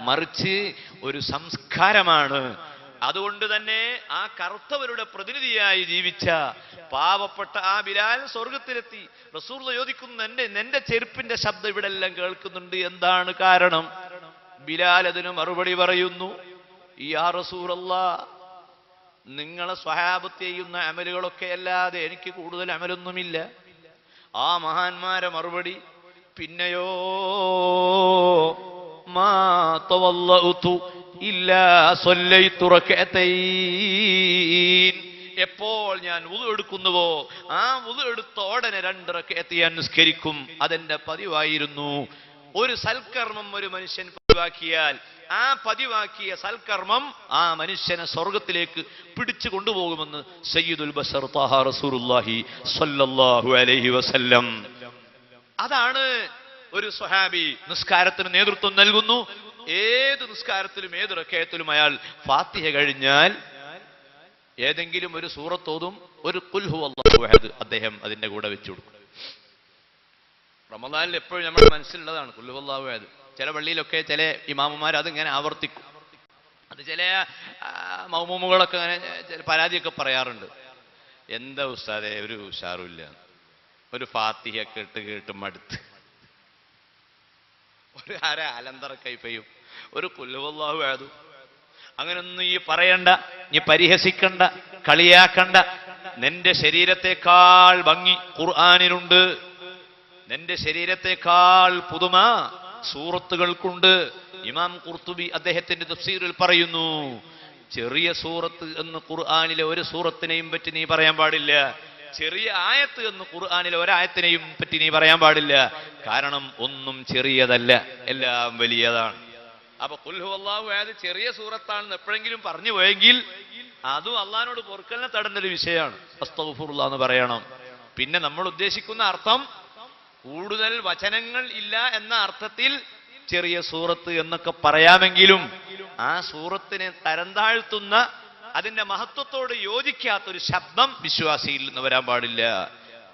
മറിച്ച് ഒരു സംസ്കാരമാണ്. അതുകൊണ്ട് തന്നെ ആ കറുത്തവരുടെ പ്രതിനിധിയായി ജീവിച്ച പാവപ്പെട്ട ആ ബിലാൽ സ്വർഗത്തിലെത്തി. റസൂലുള്ളാഹി ചോദിക്കുന്നു, നിന്റെ ചെരുപ്പിന്റെ ശബ്ദം ഇവിടെ എല്ലാം കേൾക്കുന്നുണ്ട്, എന്താണ് കാരണം? ബിലാൽ അതിന് മറുപടി പറയുന്നു, യാ റസൂലല്ലാഹ്, നിങ്ങളെ സ്വഹാബത്ത് ചെയ്യുന്ന അമലുകളൊക്കെ അല്ലാതെ എനിക്ക് കൂടുതൽ അമലൊന്നുമില്ല. ആ മഹാന്മാരെ മറുപടി, പിന്നെയോ മാ തവല്ലഉതു ഇല്ലാ സ്വല്ലൈതു റകഅതൈൻ, എപ്പോൾ ഞാൻ വുളു എടുക്കുന്നുവോ ആ വുളു എടുത്ത ഉടനെ 2 റകഅത്ത് ഞാൻ നിസ്കരിക്കും. അതെന്റെ പതിവായിരുന്നു. ഒരു സൽക്കർമ്മം ഒരു മനുഷ്യൻ പതിവാക്കിയാൽ ആ പതിവാക്കിയ സൽക്കർമ്മം ആ മനുഷ്യനെ സ്വർഗത്തിലേക്ക് പിടിച്ചു കൊണ്ടുപോകുമെന്ന് സയ്യിദുൽ ബശർ ത്വാഹ റസൂലുള്ളാഹി സ്വല്ലല്ലാഹു അലൈഹി വസല്ലം. അതാണ് ഒരു സ്വഹാബി നിസ്കാരത്തിന് നേതൃത്വം നൽകുന്നു. ഏത് നിസ്കാരത്തിലും ഏത് റകഅത്തിലും അയാൾ ഫാത്തിഹ കഴിഞ്ഞാൽ ഏതെങ്കിലും ഒരു സൂറത്തോതും, ഒരു ഖുൽ ഹുവല്ലാഹു അഹദ് അദ്ദേഹം അതിന്റെ കൂടെ വെച്ചു കൊടുക്കും. റമദാനിൽ എപ്പോഴും നമ്മുടെ മനസ്സിലുള്ളതാണ് ഖുൽ ഹുവല്ലാഹു അഹദ്. ചില പള്ളിയിലൊക്കെ ചില ഇമാമുമാർ അതിങ്ങനെ ആവർത്തിക്കും. അത് ചില മൗമൂമുകളൊക്കെ അങ്ങനെ പരാതിയൊക്കെ പറയാറുണ്ട്, എന്താ ഉസ്താദേ ഒരു ഉഷാറുമില്ല, ഒരു ഫാത്തിഹ കേട്ട് മടുത്ത്, ഒരു അലന്തറ കൈഫയും ഒരു ഖുൽ ഹുവല്ലാഹു അഹദ്. അങ്ങനൊന്നും ഈ പറയണ്ട, നീ പരിഹസിക്കണ്ട, കളിയാക്കണ്ട. നിന്റെ ശരീരത്തെക്കാൾ ഭംഗി ഖുർആനിനുണ്ട്, നിന്റെ ശരീരത്തെക്കാൾ പുതുമ സൂറത്തുകൾക്കുണ്ട്. ഇമാം ഖുർത്തുബി അദ്ദേഹത്തിന്റെ തഫ്സീറിൽ പറയുന്നു, ചെറിയ സൂറത്ത് എന്ന് ഖുർആനിലെ ഒരു സൂറത്തിനെയും പറ്റി നീ പറയാൻ പാടില്ല, ചെറിയ ആയത്ത് എന്ന് ഖുർആനിലെ ഒരായത്തിനെയും പറ്റി നീ പറയാൻ പാടില്ല. കാരണം ഒന്നും ചെറിയതല്ല, എല്ലാം വലിയതാണ്. അപ്പൊ ഖുൽ ഹുവല്ലാഹു അഹദ് ചെറിയ സൂറത്താണെന്ന് എപ്പോഴെങ്കിലും പറഞ്ഞു പോയെങ്കിൽ അതും അള്ളാഹിനോട് പൊറുക്കലിനെ തടഞ്ഞൊരു വിഷയമാണ്. അസ്തഗ്ഫിറുല്ലാഹ് എന്ന് പറയണം. പിന്നെ നമ്മൾ ഉദ്ദേശിക്കുന്ന അർത്ഥം കൂടുതൽ വചനങ്ങൾ ഇല്ല എന്ന അർത്ഥത്തിൽ ചെറിയ സൂറത്ത് എന്നൊക്കെ പറയാമെങ്കിലും ആ സൂറത്തിനെ തരം താഴ്ത്തുന്ന, അതിന്റെ മഹത്വത്തോട് യോജിക്കാത്തൊരു ശബ്ദം വിശ്വാസിയിൽ നിന്ന് വരാൻ പാടില്ല.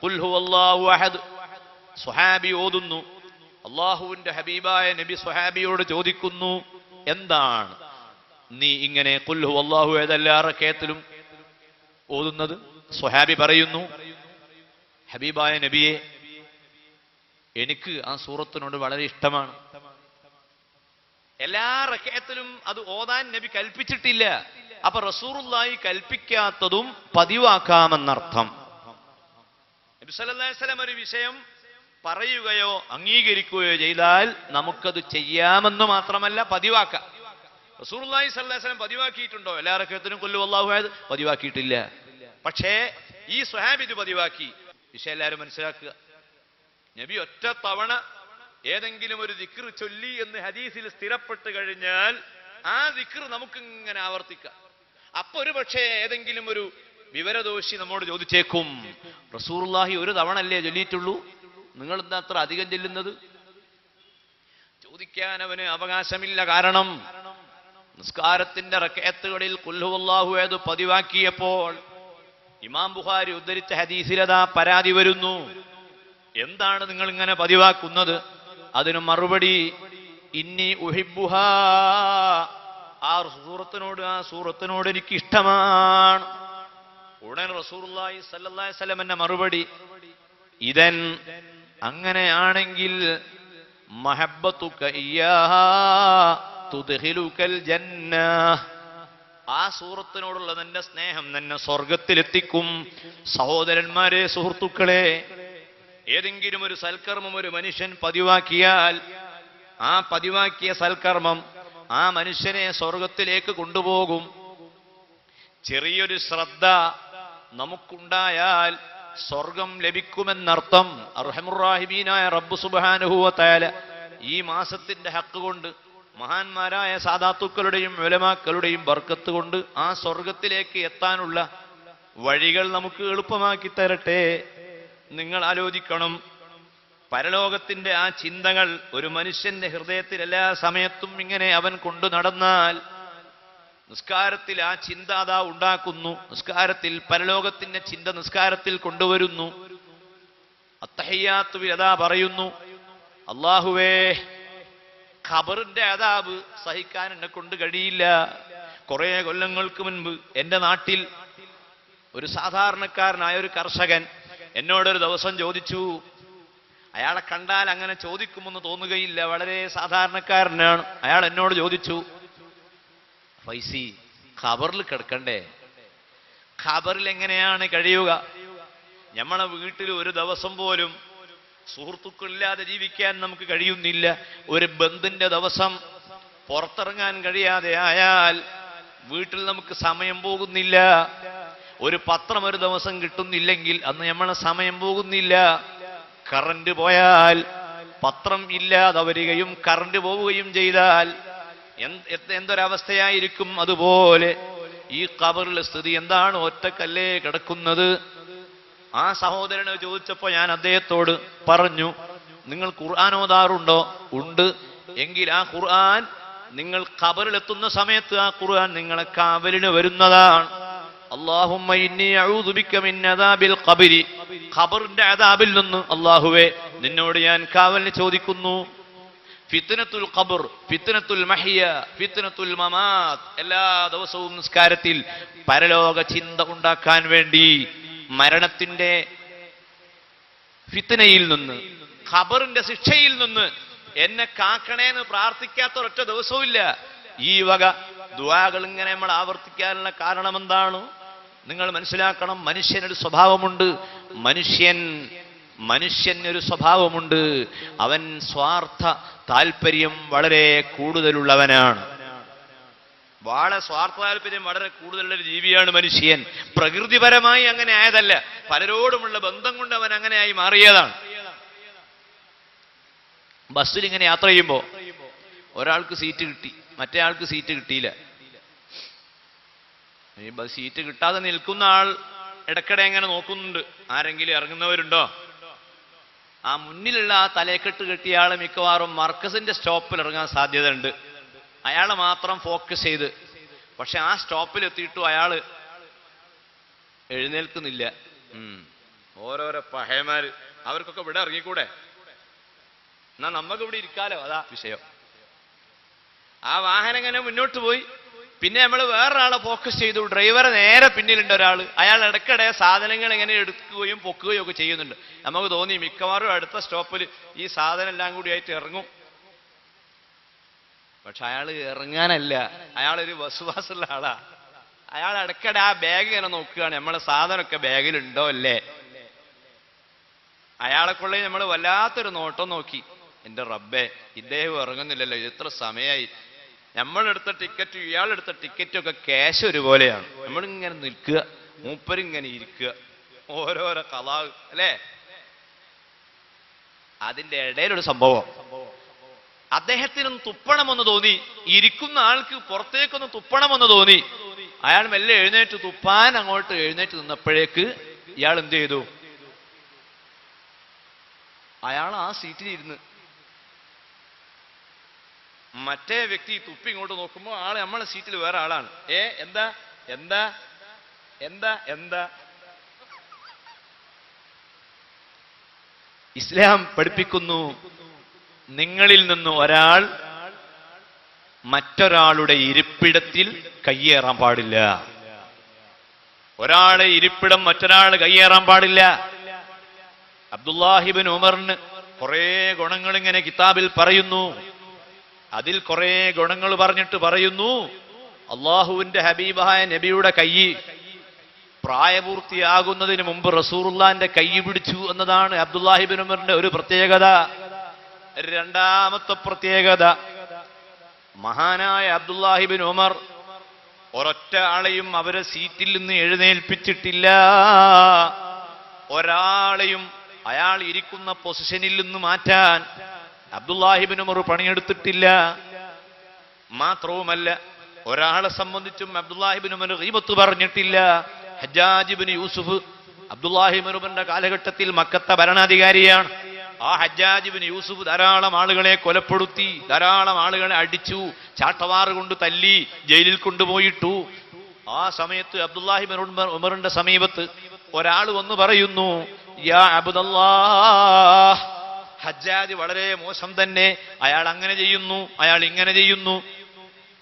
ഖുൽ ഹുവല്ലാഹു അഹദ് സ്വഹാബി ഓതുന്നു. അള്ളാഹുവിന്റെ ഹബീബായ നബി സ്വഹാബിയോട് ചോദിക്കുന്നു, എന്താണ് നീ ഇങ്ങനെ ഖുൽ ഹുവല്ലാഹു അഹദ് എല്ലാ റകഅത്തിലും ഓതുന്നത്? സ്വഹാബി പറയുന്നു, ഹബീബായ നബിയെ, എനിക്ക് ആ സൂറത്തിനോട് വളരെ ഇഷ്ടമാണ്. എല്ലാ റകഅത്തിലും അത് ഓതാൻ നബി കൽപ്പിച്ചിട്ടില്ല. അപ്പൊ റസൂലുള്ളാഹി കൽപ്പിക്കാത്തതും പതിവാക്കാമെന്നർത്ഥം. നബി സല്ലല്ലാഹു അലൈഹി വസല്ലം ഒരു വിഷയം പറയുകയോ അംഗീകരിക്കുകയോ ചെയ്താൽ നമുക്കത് ചെയ്യാമെന്ന് മാത്രമല്ല പതിവാക്കാം. റസൂലുള്ളാഹി സ്വല്ലല്ലാഹു അലൈഹി വസല്ലം പതിവാക്കിയിട്ടുണ്ടോ എല്ലാ റകഅത്തിനും ഖുൽ ഹുവല്ലാഹു അഹദ്? പതിവാക്കിയിട്ടില്ല. പക്ഷേ ഈ സ്വഹാബി ഇത് പതിവാക്കി. വിഷയം എല്ലാവരും മനസ്സിലാക്കുക. നബി ഒറ്റ തവണ ഏതെങ്കിലും ഒരു ദിക്ർ ചൊല്ലി എന്ന് ഹദീസിൽ സ്ഥിരപ്പെട്ട് കഴിഞ്ഞാൽ ആ ദിക്ർ നമുക്ക് ഇങ്ങനെ ആവർത്തിക്കാം. അപ്പൊ ഒരു പക്ഷേ ഏതെങ്കിലും ഒരു വിവരദോഷി നമ്മോട് ചോദിച്ചേക്കും, റസൂലുള്ളാഹി ഒരു തവണ അല്ലേ ചൊല്ലിയിട്ടുള്ളൂ, നിങ്ങൾ എന്താ അത്ര അധികം ചെല്ലുന്നത്? ചോദിക്കാൻ അവന് അവകാശമില്ല. കാരണം നിസ്കാരത്തിന്റെ റകഅത്തുകളിൽ ഖുൽ ഹുവല്ലാഹു അഹദ് പതിവാക്കിയപ്പോൾ ഇമാം ബുഖാരി ഉദ്ധരിച്ച ഹദീസിലതാ പരാതി വരുന്നു, എന്താണ് നിങ്ങൾ ഇങ്ങനെ പതിവാക്കുന്നത്? അതിന് മറുപടി, ഇന്നി ഉഹിബ്ബുഹാ, ആ സൂറത്തിനോട് എനിക്ക് ഇഷ്ടമാണ്. ഉടൻ റസൂലുള്ളാഹി സ്വല്ലല്ലാഹു അലൈഹി വസല്ലം എന്ന മറുപടി, ഇദൻ അങ്ങനെയാണെങ്കിൽ മഹബ്ബതുക ഇയ്യാഹാ തുദ്ഖിലുകൽ ജന്നah, ആ സൂറത്തിനോടുള്ള നിന്റെ സ്നേഹം നിന്നെ സ്വർഗത്തിലെത്തിക്കും. സഹോദരന്മാരെ, സുഹൃത്തുക്കളെ, ഏതെങ്കിലും ഒരു സൽക്കർമ്മം ഒരു മനുഷ്യൻ പതിവാക്കിയാൽ ആ പതിവാക്കിയ സൽക്കർമ്മം ആ മനുഷ്യനെ സ്വർഗത്തിലേക്ക് കൊണ്ടുപോകും. ചെറിയൊരു ശ്രദ്ധ നമുക്കുണ്ടായാൽ സ്വർഗം ലഭിക്കുമെന്നർത്ഥം. അർഹമുർ-റാഹിമീനായ റബ്ബ് സുബ്ഹാനഹു വ തആല ഈ മാസത്തിന്റെ ഹക്ക് കൊണ്ട് മഹാന്മാരായ സാദാത്തുക്കളുടെയും ഉലമാക്കളുടെയും ബർക്കത്ത് കൊണ്ട് ആ സ്വർഗത്തിലേക്ക് എത്താനുള്ള വഴികൾ നമുക്ക് എളുപ്പമാക്കി തരട്ടെ. നിങ്ങൾ ആലോചിക്കണം, പരലോകത്തിന്റെ ആ ചിന്തകൾ ഒരു മനുഷ്യന്റെ ഹൃദയത്തിൽ എല്ലാ സമയത്തും ഇങ്ങനെ അവൻ കൊണ്ടു നടന്നാൽ, നിസ്കാരത്തിൽ ആ ചിന്ത അതാ ഉണ്ടാക്കുന്നു. നിസ്കാരത്തിൽ പരലോകത്തിന്റെ ചിന്ത നിസ്കാരത്തിൽ കൊണ്ടുവരുന്നു. അത്തഹിയ്യാത്തുൽ അതാ പറയുന്നു, അല്ലാഹുവേ, ഖബറിന്റെ അദാബ് സഹിക്കാൻ എന്നെ കൊണ്ട് കഴിയില്ല. കുറെ കൊല്ലങ്ങൾക്ക് മുൻപ് എന്റെ നാട്ടിൽ ഒരു സാധാരണക്കാരനായ ഒരു കർഷകൻ എന്നോടൊരു ദിവസം ചോദിച്ചു. അയാളെ കണ്ടാൽ അങ്ങനെ ചോദിക്കുമെന്ന് തോന്നുകയില്ല, വളരെ സാധാരണക്കാരനാണ്. അയാൾ എന്നോട് ചോദിച്ചു, ഫൈസി, ഖബറിൽ കിടക്കണ്ടേ? ഖബറിൽ എങ്ങനെയാണ് കഴിയുക? നമ്മളെ വീട്ടിൽ ഒരു ദിവസം പോലും സുഹൃത്തുക്കളില്ലാതെ ജീവിക്കാൻ നമുക്ക് കഴിയുന്നില്ല. ഒരു ബന്ധുന്റെ ദിവസം പുറത്തിറങ്ങാൻ കഴിയാതെ ആയാൽ വീട്ടിൽ നമുക്ക് സമയം പോകുന്നില്ല. ഒരു പത്രം ഒരു ദിവസം കിട്ടുന്നില്ലെങ്കിൽ അന്ന് നമ്മളെ സമയം പോകുന്നില്ല. കറണ്ട് പോയാൽ പത്രം ഇല്ലാതെ വരികയും കറണ്ട് പോവുകയും ചെയ്താൽ എന്തൊരവസ്ഥയായിരിക്കും? അതുപോലെ ഈ ഖബറിലെ സ്ഥിതി എന്താണ്? ഒറ്റക്കല്ലേ കിടക്കുന്നത്? ആ സഹോദരനെ ചോദിച്ചപ്പോ ഞാൻ അദ്ദേഹത്തോട് പറഞ്ഞു, നിങ്ങൾ ഖുർആൻ ഓതാറുണ്ടോ? ഉണ്ട്. എങ്കിൽ ആ ഖുർആൻ നിങ്ങൾ ഖബറിലെത്തുന്ന സമയത്ത് ആ ഖുർആൻ നിങ്ങളെ കാവലിന് വരുന്നതാണ്. അല്ലാഹുമ്മ ഇന്നി അഊദു ബിക മിൻ അദാബിൽ ഖബരി, ഖബറിന്റെ അദാബിൽ നിന്ന് അല്ലാഹുവേ നിന്നോട് ഞാൻ കാവലിന് ചോദിക്കുന്നു. ഫിത്നത്തുൽ ഖബർ, ഫിത്നത്തുൽ മഹ്യ, ഫിത്നത്തുൽ മമാത്. എല്ലാ ദിവസവും നിസ്കാരത്തിൽ പരലോക ചിന്ത ഉണ്ടാക്കാൻ വേണ്ടി മരണത്തിന്റെ ഫിത്നയിൽ നിന്ന്, ഖബറിന്റെ ശിക്ഷയിൽ നിന്ന് എന്നെ കാക്കണേന്ന് പ്രാർത്ഥിക്കാത്ത ഒരൊറ്റ ദിവസവും ഇല്ല. ഈ വക ദുആകൾ ഇങ്ങനെ നമ്മൾ ആവർത്തിക്കാനുള്ള കാരണം എന്താണ്? നിങ്ങൾ മനസ്സിലാക്കണം, മനുഷ്യനൊരു സ്വഭാവമുണ്ട്. മനുഷ്യനൊരു സ്വഭാവമുണ്ട്. അവൻ സ്വാർത്ഥ താല്പര്യം വളരെ കൂടുതലുള്ളവനാണ്. വളരെ സ്വാർത്ഥ താല്പര്യം വളരെ കൂടുതലുള്ള ഒരു ജീവിയാണ് മനുഷ്യൻ. പ്രകൃതിപരമായി അങ്ങനെ ആയതല്ല, പലരോടുമുള്ള ബന്ധം കൊണ്ട് അവൻ അങ്ങനെയായി മാറിയതാണ്. ബസ്സിൽ ഇങ്ങനെ യാത്ര ചെയ്യുമ്പോ ഒരാൾക്ക് സീറ്റ് കിട്ടി, മറ്റേ ആൾക്ക് സീറ്റ് കിട്ടിയില്ല. ഈ സീറ്റ് കിട്ടാതെ നിൽക്കുന്ന ആൾ ഇടയ്ക്കിടെ എങ്ങനെ നോക്കുന്നുണ്ട്, ആരെങ്കിലും ഇറങ്ങുന്നവരുണ്ടോ? ആ മുന്നിലുള്ള ആ തലക്കെട്ട് കെട്ടിയ ആള് മിക്കവാറും മർക്കസിന്റെ സ്റ്റോപ്പിൽ ഇറങ്ങാൻ സാധ്യത ഉണ്ട്. അയാളെ മാത്രം ഫോക്കസ് ചെയ്ത്. പക്ഷെ ആ സ്റ്റോപ്പിൽ എത്തിയിട്ടും അയാള് എഴുന്നേൽക്കുന്നില്ല. ഓരോരോ പഹയന്മാര്, അവർക്കൊക്കെ ഇവിടെ ഇറങ്ങിക്കൂടെ? എന്നാ നമുക്ക് ഇവിടെ ഇരിക്കാലോ, അതാ വിഷയം. ആ വാഹനം ഇങ്ങനെ മുന്നോട്ട് പോയി. പിന്നെ നമ്മൾ വേറൊരാളെ ഫോക്കസ് ചെയ്തു. ഡ്രൈവറെ നേരെ പിന്നിലുണ്ട് ഒരാൾ. അയാൾ ഇടയ്ക്കിടെ സാധനങ്ങൾ ഇങ്ങനെ എടുക്കുകയും പൊക്കുകയും ഒക്കെ ചെയ്യുന്നുണ്ട്. നമുക്ക് തോന്നി മിക്കവാറും അടുത്ത സ്റ്റോപ്പിൽ ഈ സാധനം എല്ലാം കൂടി ആയിട്ട് ഇറങ്ങും. പക്ഷെ അയാൾ ഇറങ്ങാനല്ല, അയാളൊരു വസുവാസുള്ള ആളാ. അയാൾ ഇടയ്ക്കിടെ ആ ബാഗ് ഇങ്ങനെ നോക്കുകയാണ്, നമ്മളെ സാധനമൊക്കെ ബാഗിലുണ്ടോ അല്ലേ. അയാളെക്കുള്ള നമ്മൾ വല്ലാത്തൊരു നോട്ടം നോക്കി. എന്റെ റബ്ബേ, ഇദ്ദേഹം ഇറങ്ങുന്നില്ലല്ലോ, എത്ര സമയമായി. നമ്മളെടുത്ത ടിക്കറ്റും ഇയാളെടുത്ത ടിക്കറ്റും ഒക്കെ ക്യാഷ് ഒരുപോലെയാണ്. നമ്മളിങ്ങനെ നിൽക്കുക, മൂപ്പരിങ്ങനെ ഇരിക്കുക, ഓരോരോ കഥ അല്ലേ. അതിന്റെ ഇടയിലൊരു സംഭവം, അദ്ദേഹത്തിനൊന്ന് തുപ്പണമെന്ന് തോന്നി. ഇരിക്കുന്ന ആൾക്ക് പുറത്തേക്കൊന്ന് തുപ്പണമെന്ന് തോന്നി. അയാൾ മെല്ലെ എഴുന്നേറ്റ് തുപ്പാൻ അങ്ങോട്ട് എഴുന്നേറ്റ് നിന്നപ്പോഴേക്ക് ഇയാൾ എന്ത് ചെയ്തു? അയാൾ ആ സീറ്റിലിരുന്ന്. മറ്റേ വ്യക്തി തുപ്പി ഇങ്ങോട്ട് നോക്കുമ്പോൾ ആള് നമ്മളെ സീറ്റിൽ വേറെ ആളാണ്. എന്താ എന്താ എന്താ എന്താ ഇസ്ലാം പഠിപ്പിക്കുന്നു, നിങ്ങളിൽ നിന്ന് ഒരാൾ മറ്റൊരാളുടെ ഇരിപ്പിടത്തിൽ കയ്യേറാൻ പാടില്ല. ഒരാളെ ഇരിപ്പിടം മറ്റൊരാൾ കയ്യേറാൻ പാടില്ല. അബ്ദുല്ലാഹിബ്ൻ ഉമറിന് കുറെ ഗുണങ്ങൾ ഇങ്ങനെ കിതാബിൽ പറയുന്നു. അതിൽ കുറെ ഗുണങ്ങൾ പറഞ്ഞിട്ട് പറയുന്നു, അള്ളാഹുവിന്റെ ഹബീബായ നബിയുടെ കൈ പ്രായപൂർത്തിയാകുന്നതിന് മുമ്പ് റസൂലുള്ളാഹിന്റെ കൈ പിടിച്ചു എന്നതാണ് അബ്ദുല്ലാഹിബ്ൻ ഉമറിന്റെ ഒരു പ്രത്യേകത. രണ്ടാമത്തെ പ്രത്യേകത, മഹാനായ അബ്ദുല്ലാഹിബ്ൻ ഉമർ ഒരൊറ്റ ആളെയും അവരെ സീറ്റിൽ നിന്ന് എഴുന്നേൽപ്പിച്ചിട്ടില്ല. ഒരാളെയും അയാൾ ഇരിക്കുന്ന പൊസിഷനിൽ നിന്ന് മാറ്റാൻ അബ്ദുല്ലാഹിബ്ൻ ഉമർ പണിയെടുത്തിട്ടില്ല. മാത്രവുമല്ല, ഒരാളെ സംബന്ധിച്ചും അബ്ദുല്ലാഹിബ്ൻ ഉമർ ഗീബത്ത് പറഞ്ഞിട്ടില്ല. ഹജ്ജാജ് ഇബ്നു യൂസുഫ് അബ്ദുല്ലാഹിബ്ൻ ഉമറിന്റെ കാലഘട്ടത്തിൽ മക്കത്തെ ഭരണാധികാരിയാണ്. ആ ഹജ്ജാജ് ഇബ്നു യൂസുഫ് ധാരാളം ആളുകളെ കൊലപ്പെടുത്തി, ധാരാളം ആളുകളെ അടിച്ചു, ചാട്ടവാറ് കൊണ്ട് തല്ലി, ജയിലിൽ കൊണ്ടുപോയിട്ടു. ആ സമയത്ത് അബ്ദുല്ലാഹിബ്ൻ ഉമറിന്റെ സമീപത്ത് ഒരാൾ വന്ന് പറയുന്നു, യാ അബ്ദുല്ലാഹ്, ഹജ്ജാജ് വളരെ മോശം തന്നെ, അയാൾ അങ്ങനെ ചെയ്യുന്നു, അയാൾ ഇങ്ങനെ ചെയ്യുന്നു.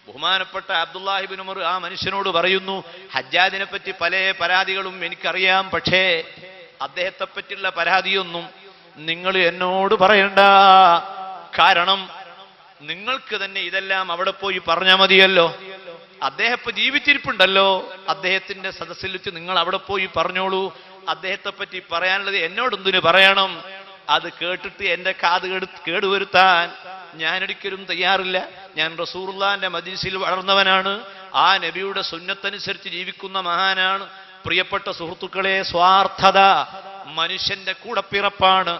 ബഹുമാനപ്പെട്ട അബ്ദുല്ലാഹിബ്നു ഉമർ ആ മനുഷ്യനോട് പറയുന്നു, ഹജ്ജാജിനെ പറ്റി പല പരാതികളും എനിക്കറിയാം, പക്ഷേ അദ്ദേഹത്തെ പറ്റിയുള്ള പരാതിയൊന്നും നിങ്ങൾ എന്നോട് പറയണ്ട. കാരണം നിങ്ങൾക്ക് തന്നെ ഇതെല്ലാം അവിടെ പോയി പറഞ്ഞാൽ മതിയല്ലോ. അദ്ദേഹം ഇപ്പൊ ജീവിച്ചിരിപ്പുണ്ടല്ലോ, അദ്ദേഹത്തിന്റെ സദസ്സിൽ വെച്ച് നിങ്ങൾ അവിടെ പോയി പറഞ്ഞോളൂ. അദ്ദേഹത്തെ പറ്റി പറയാനുള്ളത് എന്നോടൊന്നിന് പറയണം. അത് കേട്ടിട്ട് എന്റെ കാത് കേടുവരുത്താൻ ഞാനൊരിക്കലും തയ്യാറില്ല. ഞാൻ റസൂലുള്ളാഹിന്റെ മജ്ലിസിൽ വളർന്നവനാണ്, ആ നബിയുടെ സുന്നത്തനുസരിച്ച് ജീവിക്കുന്ന മഹാനാണ്. പ്രിയപ്പെട്ട സുഹൃത്തുക്കളെ, സ്വാർത്ഥത മനുഷ്യന്റെ കൂടപ്പിറപ്പാണ്.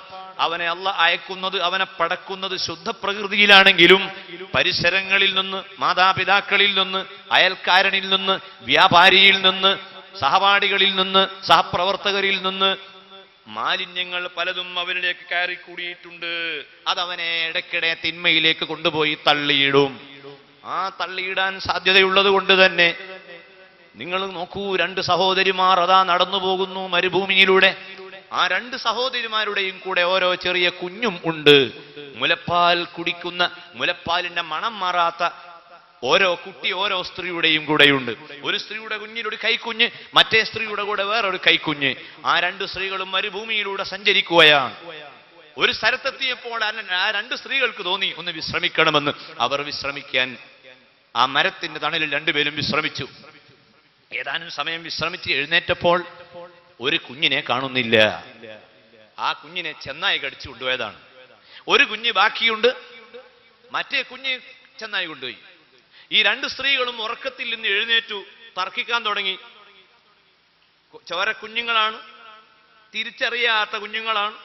അവനെ അള്ളാഹ് അയക്കുന്നത്, അവനെ പടക്കുന്നത് ശുദ്ധ പ്രകൃതിയിലാണെങ്കിലും പരിസരങ്ങളിൽ നിന്ന്, മാതാപിതാക്കളിൽ നിന്ന്, അയൽക്കാരനിൽ നിന്ന്, വ്യാപാരിയിൽ നിന്ന്, സഹപാഠികളിൽ നിന്ന്, സഹപ്രവർത്തകരിൽ നിന്ന് മാലിന്യങ്ങൾ പലതും അവനിലേക്ക് കയറിക്കൂടിയിട്ടുണ്ട്. അതവനെ ഇടയ്ക്കിടെ തിന്മയിലേക്ക് കൊണ്ടുപോയി തള്ളിയിടും. ആ തള്ളിയിടാൻ സാധ്യതയുള്ളത് കൊണ്ട് തന്നെ നിങ്ങൾ നോക്കൂ, 2 സഹോദരിമാർ അതാ നടന്നു പോകുന്നു മരുഭൂമിയിലൂടെ. ആ 2 സഹോദരിമാരുടെയും കൂടെ ഓരോ ചെറിയ കുഞ്ഞും ഉണ്ട്. മുലപ്പാൽ കുടിക്കുന്ന, മുലപ്പാലിന്റെ മണം മാറാത്ത ഓരോ കുട്ടി ഓരോ സ്ത്രീയുടെയും കൂടെയുണ്ട്. ഒരു സ്ത്രീയുടെ കുഞ്ഞിൽ ഒരു കൈക്കുഞ്ഞ്, മറ്റേ സ്ത്രീയുടെ കൂടെ വേറൊരു കൈക്കുഞ്ഞ്. ആ 2 സ്ത്രീകളും മരുഭൂമിയിലൂടെ സഞ്ചരിക്കുകയാണ്. ഒരു സ്ഥലത്തെത്തിയപ്പോൾ ആ 2 സ്ത്രീകൾക്ക് തോന്നി ഒന്ന് വിശ്രമിക്കണമെന്ന്. അവർ വിശ്രമിക്കാൻ ആ മരത്തിന്റെ തണലിൽ 2 പേരും വിശ്രമിച്ചു. ഏതാനും സമയം വിശ്രമിച്ച് എഴുന്നേറ്റപ്പോൾ ഒരു കുഞ്ഞിനെ കാണുന്നില്ല. ആ കുഞ്ഞിനെ ചെന്നായി കടിച്ചു കൊണ്ടുപോയതാണ്. ഒരു കുഞ്ഞ് ബാക്കിയുണ്ട്, മറ്റേ കുഞ്ഞ് ചെന്നായി കൊണ്ടുപോയി. ഈ 2 സ്ത്രീകളും ഉറക്കത്തിൽ നിന്ന് എഴുന്നേറ്റു, തർക്കിക്കാൻ തുടങ്ങി. ചോര കുഞ്ഞുങ്ങളാണ്, തിരിച്ചറിയാത്ത കുഞ്ഞുങ്ങളാണ്.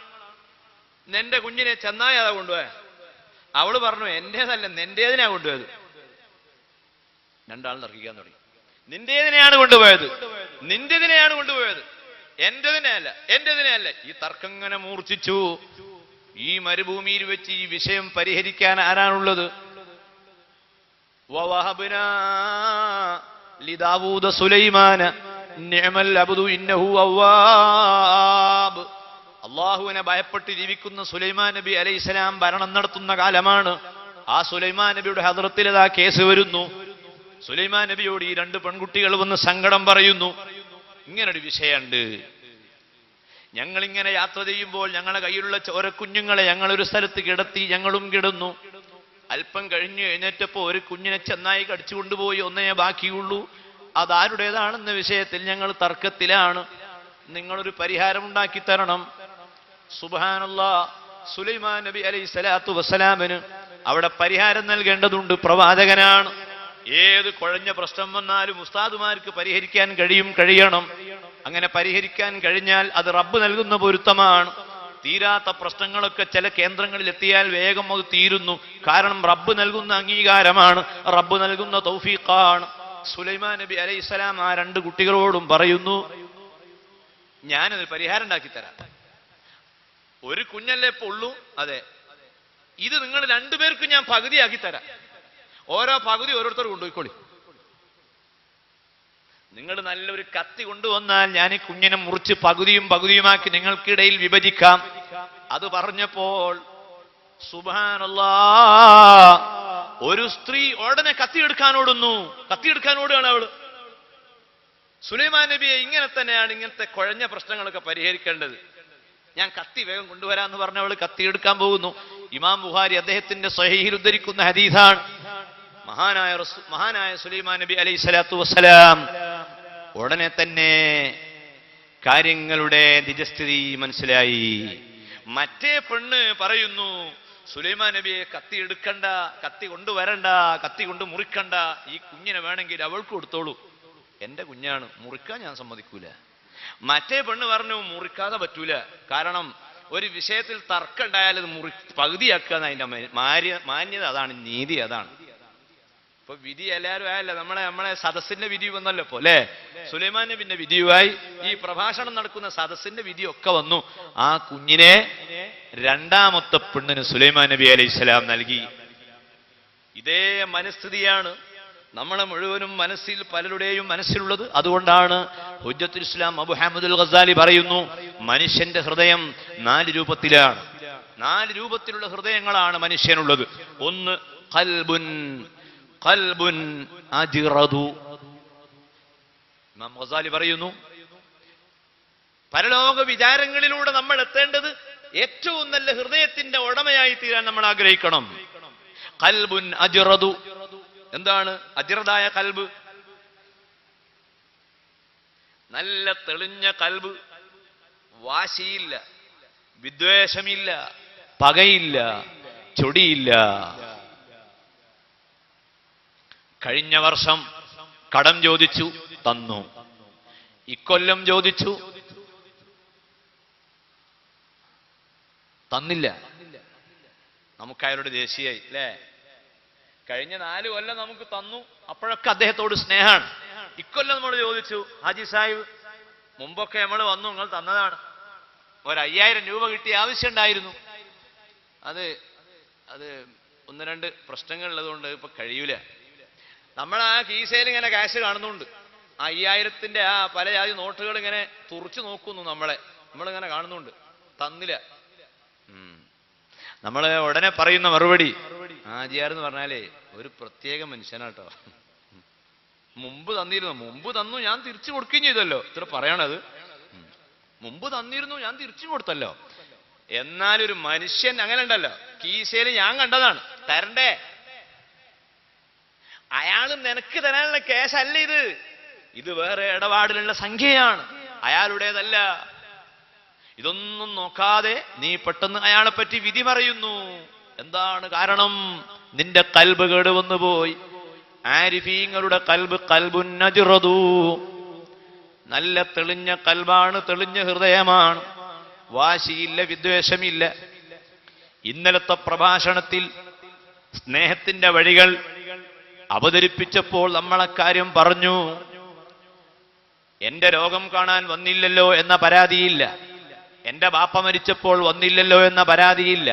നിന്റെ കുഞ്ഞിനെ ചെന്നായി അതാ കൊണ്ടുപോയ. അവള് പറഞ്ഞു, എന്റേതല്ല, നിന്റേതിനാ കൊണ്ടുപോയത്. 2 ആൾ തർക്കിക്കാൻ തുടങ്ങി. നിന്റേതിനെയാണ് കൊണ്ടുപോയത്, നിന്റേതിനെയാണ് കൊണ്ടുപോയത്, എന്റേതിനെയല്ല, എന്റേതിനെയല്ല. ഈ തർക്കം ഇങ്ങനെ മൂർച്ഛിച്ചു. ഈ മരുഭൂമിയിൽ വെച്ച് ഈ വിഷയം പരിഹരിക്കാൻ ആരാണുള്ളത്? വവഹബ്നാ ലിദാവൂദ സുലൈമാന നിഅമൽ അബ്ദു ഇന്നഹു അവ്വാബ്. അല്ലാഹുവിനെ ഭയപ്പെട്ട് ജീവിക്കുന്ന സുലൈമാൻ നബി അലൈഹിസ്സലാം ഭരണം നടത്തുന്ന കാലമാണ്. ആ സുലൈമാൻ നബിയുടെ ഹദ്റത്തിൽ ഇതാ കേസ് വരുന്നു. സുലൈമാൻ നബിയോട് ഈ 2 പെൺകുട്ടികൾ വന്ന് സങ്കടം പറയുന്നു. ഇങ്ങനൊരു വിഷയമുണ്ട്, ഞങ്ങളിങ്ങനെ യാത്ര ചെയ്യുമ്പോൾ ഞങ്ങളുടെ കയ്യിലുള്ള ചോരക്കുഞ്ഞുങ്ങളെ ഞങ്ങളൊരു സ്ഥലത്ത് കിടത്തി, ഞങ്ങളും കിടന്നു. അല്പം കഴിഞ്ഞ് എഴുന്നേറ്റപ്പോ ഒരു കുഞ്ഞിനെ ചെന്നായി കടിച്ചു കൊണ്ടുപോയി, ഒന്നേ ബാക്കിയുള്ളൂ. അതാരുടേതാണെന്ന വിഷയത്തിൽ ഞങ്ങൾ തർക്കത്തിലാണ്. നിങ്ങളൊരു പരിഹാരം ഉണ്ടാക്കി തരണം. സുബ്ഹാനല്ലാഹ്, സുലൈമാൻ നബി അലൈഹി സ്വലാത്തു വസ്സലാമിന് അവിടെ പരിഹാരം നൽകേണ്ടതുണ്ട്. പ്രവാചകനാണ്. ഏത് കുഴഞ്ഞ പ്രശ്നം വന്നാലും ഉസ്താദുമാർക്ക് പരിഹരിക്കാൻ കഴിയണം. അങ്ങനെ പരിഹരിക്കാൻ കഴിഞ്ഞാൽ അത് റബ്ബ് നൽകുന്ന പൊരുത്തമാണ്. തീരാത്ത പ്രശ്നങ്ങളൊക്കെ ചില കേന്ദ്രങ്ങളിൽ എത്തിയാൽ വേഗം അത് തീരുന്നു. കാരണം റബ്ബ് നൽകുന്ന അംഗീകാരമാണ്, റബ്ബ് നൽകുന്ന തൗഫീഖാണ്. സുലൈമാൻ നബി അലൈഹിസ്സലാം ആ 2 കുട്ടികളോടും പറയുന്നു, ഞാനത് പരിഹാരം ഉണ്ടാക്കി തരാം. ഒരു കുഞ്ഞല്ലേ ഇപ്പൊ ഉള്ളൂ, അതെ, ഇത് നിങ്ങൾ 2 പേർക്കും ഞാൻ പകുതിയാക്കി തരാം. ഓരോ പകുതി ഓരോരുത്തർ കൊണ്ടുപോയിക്കോളി. നിങ്ങൾ നല്ലൊരു കത്തി കൊണ്ടുവന്നാൽ ഞാൻ ഈ കുഞ്ഞിനെ മുറിച്ച് പകുതിയും പകുതിയുമാക്കി നിങ്ങൾക്കിടയിൽ വിഭജിക്കാം. അത് പറഞ്ഞപ്പോൾ സുബ്ഹാനല്ലാഹ്, ഒരു സ്ത്രീ ഉടനെ കത്തിയെടുക്കാനോടുന്നു. കത്തിയെടുക്കാനോടുകയാണ് അവള്. സുലൈമാൻ നബിയെ ഇങ്ങനെ തന്നെയാണ് ഇങ്ങനത്തെ കുഴഞ്ഞ പ്രശ്നങ്ങളൊക്കെ പരിഹരിക്കേണ്ടത്. ഞാൻ കത്തി വേഗം കൊണ്ടുവരാന്ന് പറഞ്ഞവള് കത്തിയെടുക്കാൻ പോകുന്നു. ഇമാം ബുഖാരി അദ്ദേഹത്തിന്റെ സ്വഹീഹിൽ ഉദ്ധരിക്കുന്ന ഹദീസാണ്. മഹാനായ സുലൈമാൻ നബി അലൈഹി സ്വലാത്തു വസ്സലാം ഉടനെ തന്നെ കാര്യങ്ങളുടെ നിജസ്ഥിതി മനസ്സിലായി. മറ്റേ പെണ്ണ് പറയുന്നു, സുലൈമാൻ നബിയെ കത്തി എടുക്കണ്ട, കത്തി കൊണ്ടുവരണ്ട, കത്തി കൊണ്ട് മുറിക്കണ്ട, ഈ കുഞ്ഞിനെ വേണമെങ്കിൽ അവൾക്ക് കൊടുത്തോളൂ, എന്റെ കുഞ്ഞാണ്, മുറിക്കാൻ ഞാൻ സമ്മതിക്കൂല. മറ്റേ പെണ്ണ് പറഞ്ഞു, മുറിക്കാതെ പറ്റൂല, കാരണം ഒരു വിഷയത്തിൽ തർക്കം ഉണ്ടായാൽ അത് പകുതിയാക്കുക അതിന്റെ മാന്യത, അതാണ് നീതി, അതാണ്. ഇപ്പൊ വിധി എല്ലാവരും ആയല്ലോ, നമ്മളെ സദസ്സിന്റെ വിധി വന്നല്ലോ ഇപ്പൊ അല്ലെ. സുലൈമാൻ നബിന്റെ വിധിയുമായി ഈ പ്രഭാഷണം നടക്കുന്ന സദസ്സിന്റെ വിധിയൊക്കെ വന്നു. ആ കുഞ്ഞിനെ 2ാമത്തെ പെണ്ണിന് സുലൈമാൻ നബി അലൈഹിസ്സലാം നൽകി. ഇതേ മനസ്ഥിതിയാണ് നമ്മളെ മുഴുവനും മനസ്സിൽ, പലരുടെയും മനസ്സിലുള്ളത്. അതുകൊണ്ടാണ് ഹുജ്ജത്തുൽ ഇസ്ലാം അബു ഹമദുൽ ഗസാലി പറയുന്നു, മനുഷ്യന്റെ ഹൃദയം 4 രൂപത്തിലാണ്. 4 രൂപത്തിലുള്ള ഹൃദയങ്ങളാണ് മനുഷ്യനുള്ളത്. ഒന്ന് ഖൽബുൻ ഖൽബുൻ അജ്റദു. ഇമാം ഗസാലി പറയുന്നു, പരലോക വിചാരങ്ങളിലൂടെ നമ്മൾ എത്തേണ്ടത് ഏറ്റവും നല്ല ഹൃദയത്തിന്റെ ഉടമയായി തീരാൻ നമ്മൾ ആഗ്രഹിക്കണം. ഖൽബുൻ അജ്റദു. എന്താണ് അജ്റദായ കൽബ്? നല്ല തെളിഞ്ഞ കൽബ്, വാശിയില്ല, വിദ്വേഷമില്ല, പകയില്ല, ചൊടിയില്ല. കഴിഞ്ഞ വർഷം കടം ചോദിച്ചു, തന്നു. ഇക്കൊല്ലം ചോദിച്ചു, തന്നില്ല. നമുക്ക് അയാളോട് ദേഷ്യമായി അല്ലേ? കഴിഞ്ഞ 4 കൊല്ലം നമുക്ക് തന്നു, അപ്പോഴൊക്കെ അദ്ദേഹത്തോട് സ്നേഹമാണ്. ഇക്കൊല്ലം നമ്മൾ ചോദിച്ചു, ഹാജി സാഹിബ് മുമ്പൊക്കെ നമ്മൾ വന്നു, നിങ്ങൾ തന്നതാണ്, 5000 രൂപ കിട്ടിയ ആവശ്യം ഉണ്ടായിരുന്നു, അത് 1-2 പ്രശ്നങ്ങൾ ഉള്ളതുകൊണ്ട് ഇപ്പൊ കഴിയൂല. നമ്മൾ ആ കീസയിൽ ഇങ്ങനെ ക്യാഷ് കാണുന്നുണ്ട്, 5000ന്റെ ആ പല ജാതി നോട്ടുകൾ ഇങ്ങനെ തുറച്ചു നോക്കുന്നു, നമ്മളിങ്ങനെ കാണുന്നുണ്ട്, തന്നില്ല. നമ്മൾ ഉടനെ പറയുന്ന മറുപടി, ഹാജിയാരെന്ന് പറഞ്ഞാലേ ഒരു പ്രത്യേക മനുഷ്യനാട്ടോ, മുമ്പ് തന്നു, ഞാൻ തിരിച്ചു കൊടുക്കുകയും ചെയ്തല്ലോ. ഇത്ര പറയണത്, മുമ്പ് തന്നിരുന്നു, ഞാൻ തിരിച്ചു കൊടുത്തല്ലോ. എന്നാലൊരു മനുഷ്യൻ അങ്ങനെ ഉണ്ടല്ലോ, കീശയിൽ ഞാൻ കണ്ടതാണ്, തരണ്ടേ? അയാള് നിനക്ക് തരാനുള്ള കേസല്ല ഇത് വേറെ ഇടപാടിലുള്ള സംഖ്യയാണ്, അയാളുടേതല്ല. ഇതൊന്നും നോക്കാതെ നീ പെട്ടെന്ന് അയാളെ പറ്റി വിധി പറയുന്നു. എന്താണ് കാരണം? നിന്റെ കൽബ് കേടുവന്നു പോയി. ആരിഫീങ്ങളുടെ കൽബ് ഖൽബുൻ അജ്റദു. നല്ല തെളിഞ്ഞ കൽബാണ്, തെളിഞ്ഞ ഹൃദയമാണ്, വാശിയില്ല, വിദ്വേഷമില്ല. ഇന്നലത്തെ പ്രഭാഷണത്തിൽ സ്നേഹത്തിന്റെ വഴികൾ അവതരിപ്പിച്ചപ്പോൾ നമ്മളക്കാര്യം പറഞ്ഞു. എന്റെ രോഗം കാണാൻ വന്നില്ലല്ലോ എന്ന പരാതിയില്ല, എന്റെ ബാപ്പ മരിച്ചപ്പോൾ വന്നില്ലല്ലോ എന്ന പരാതിയില്ല,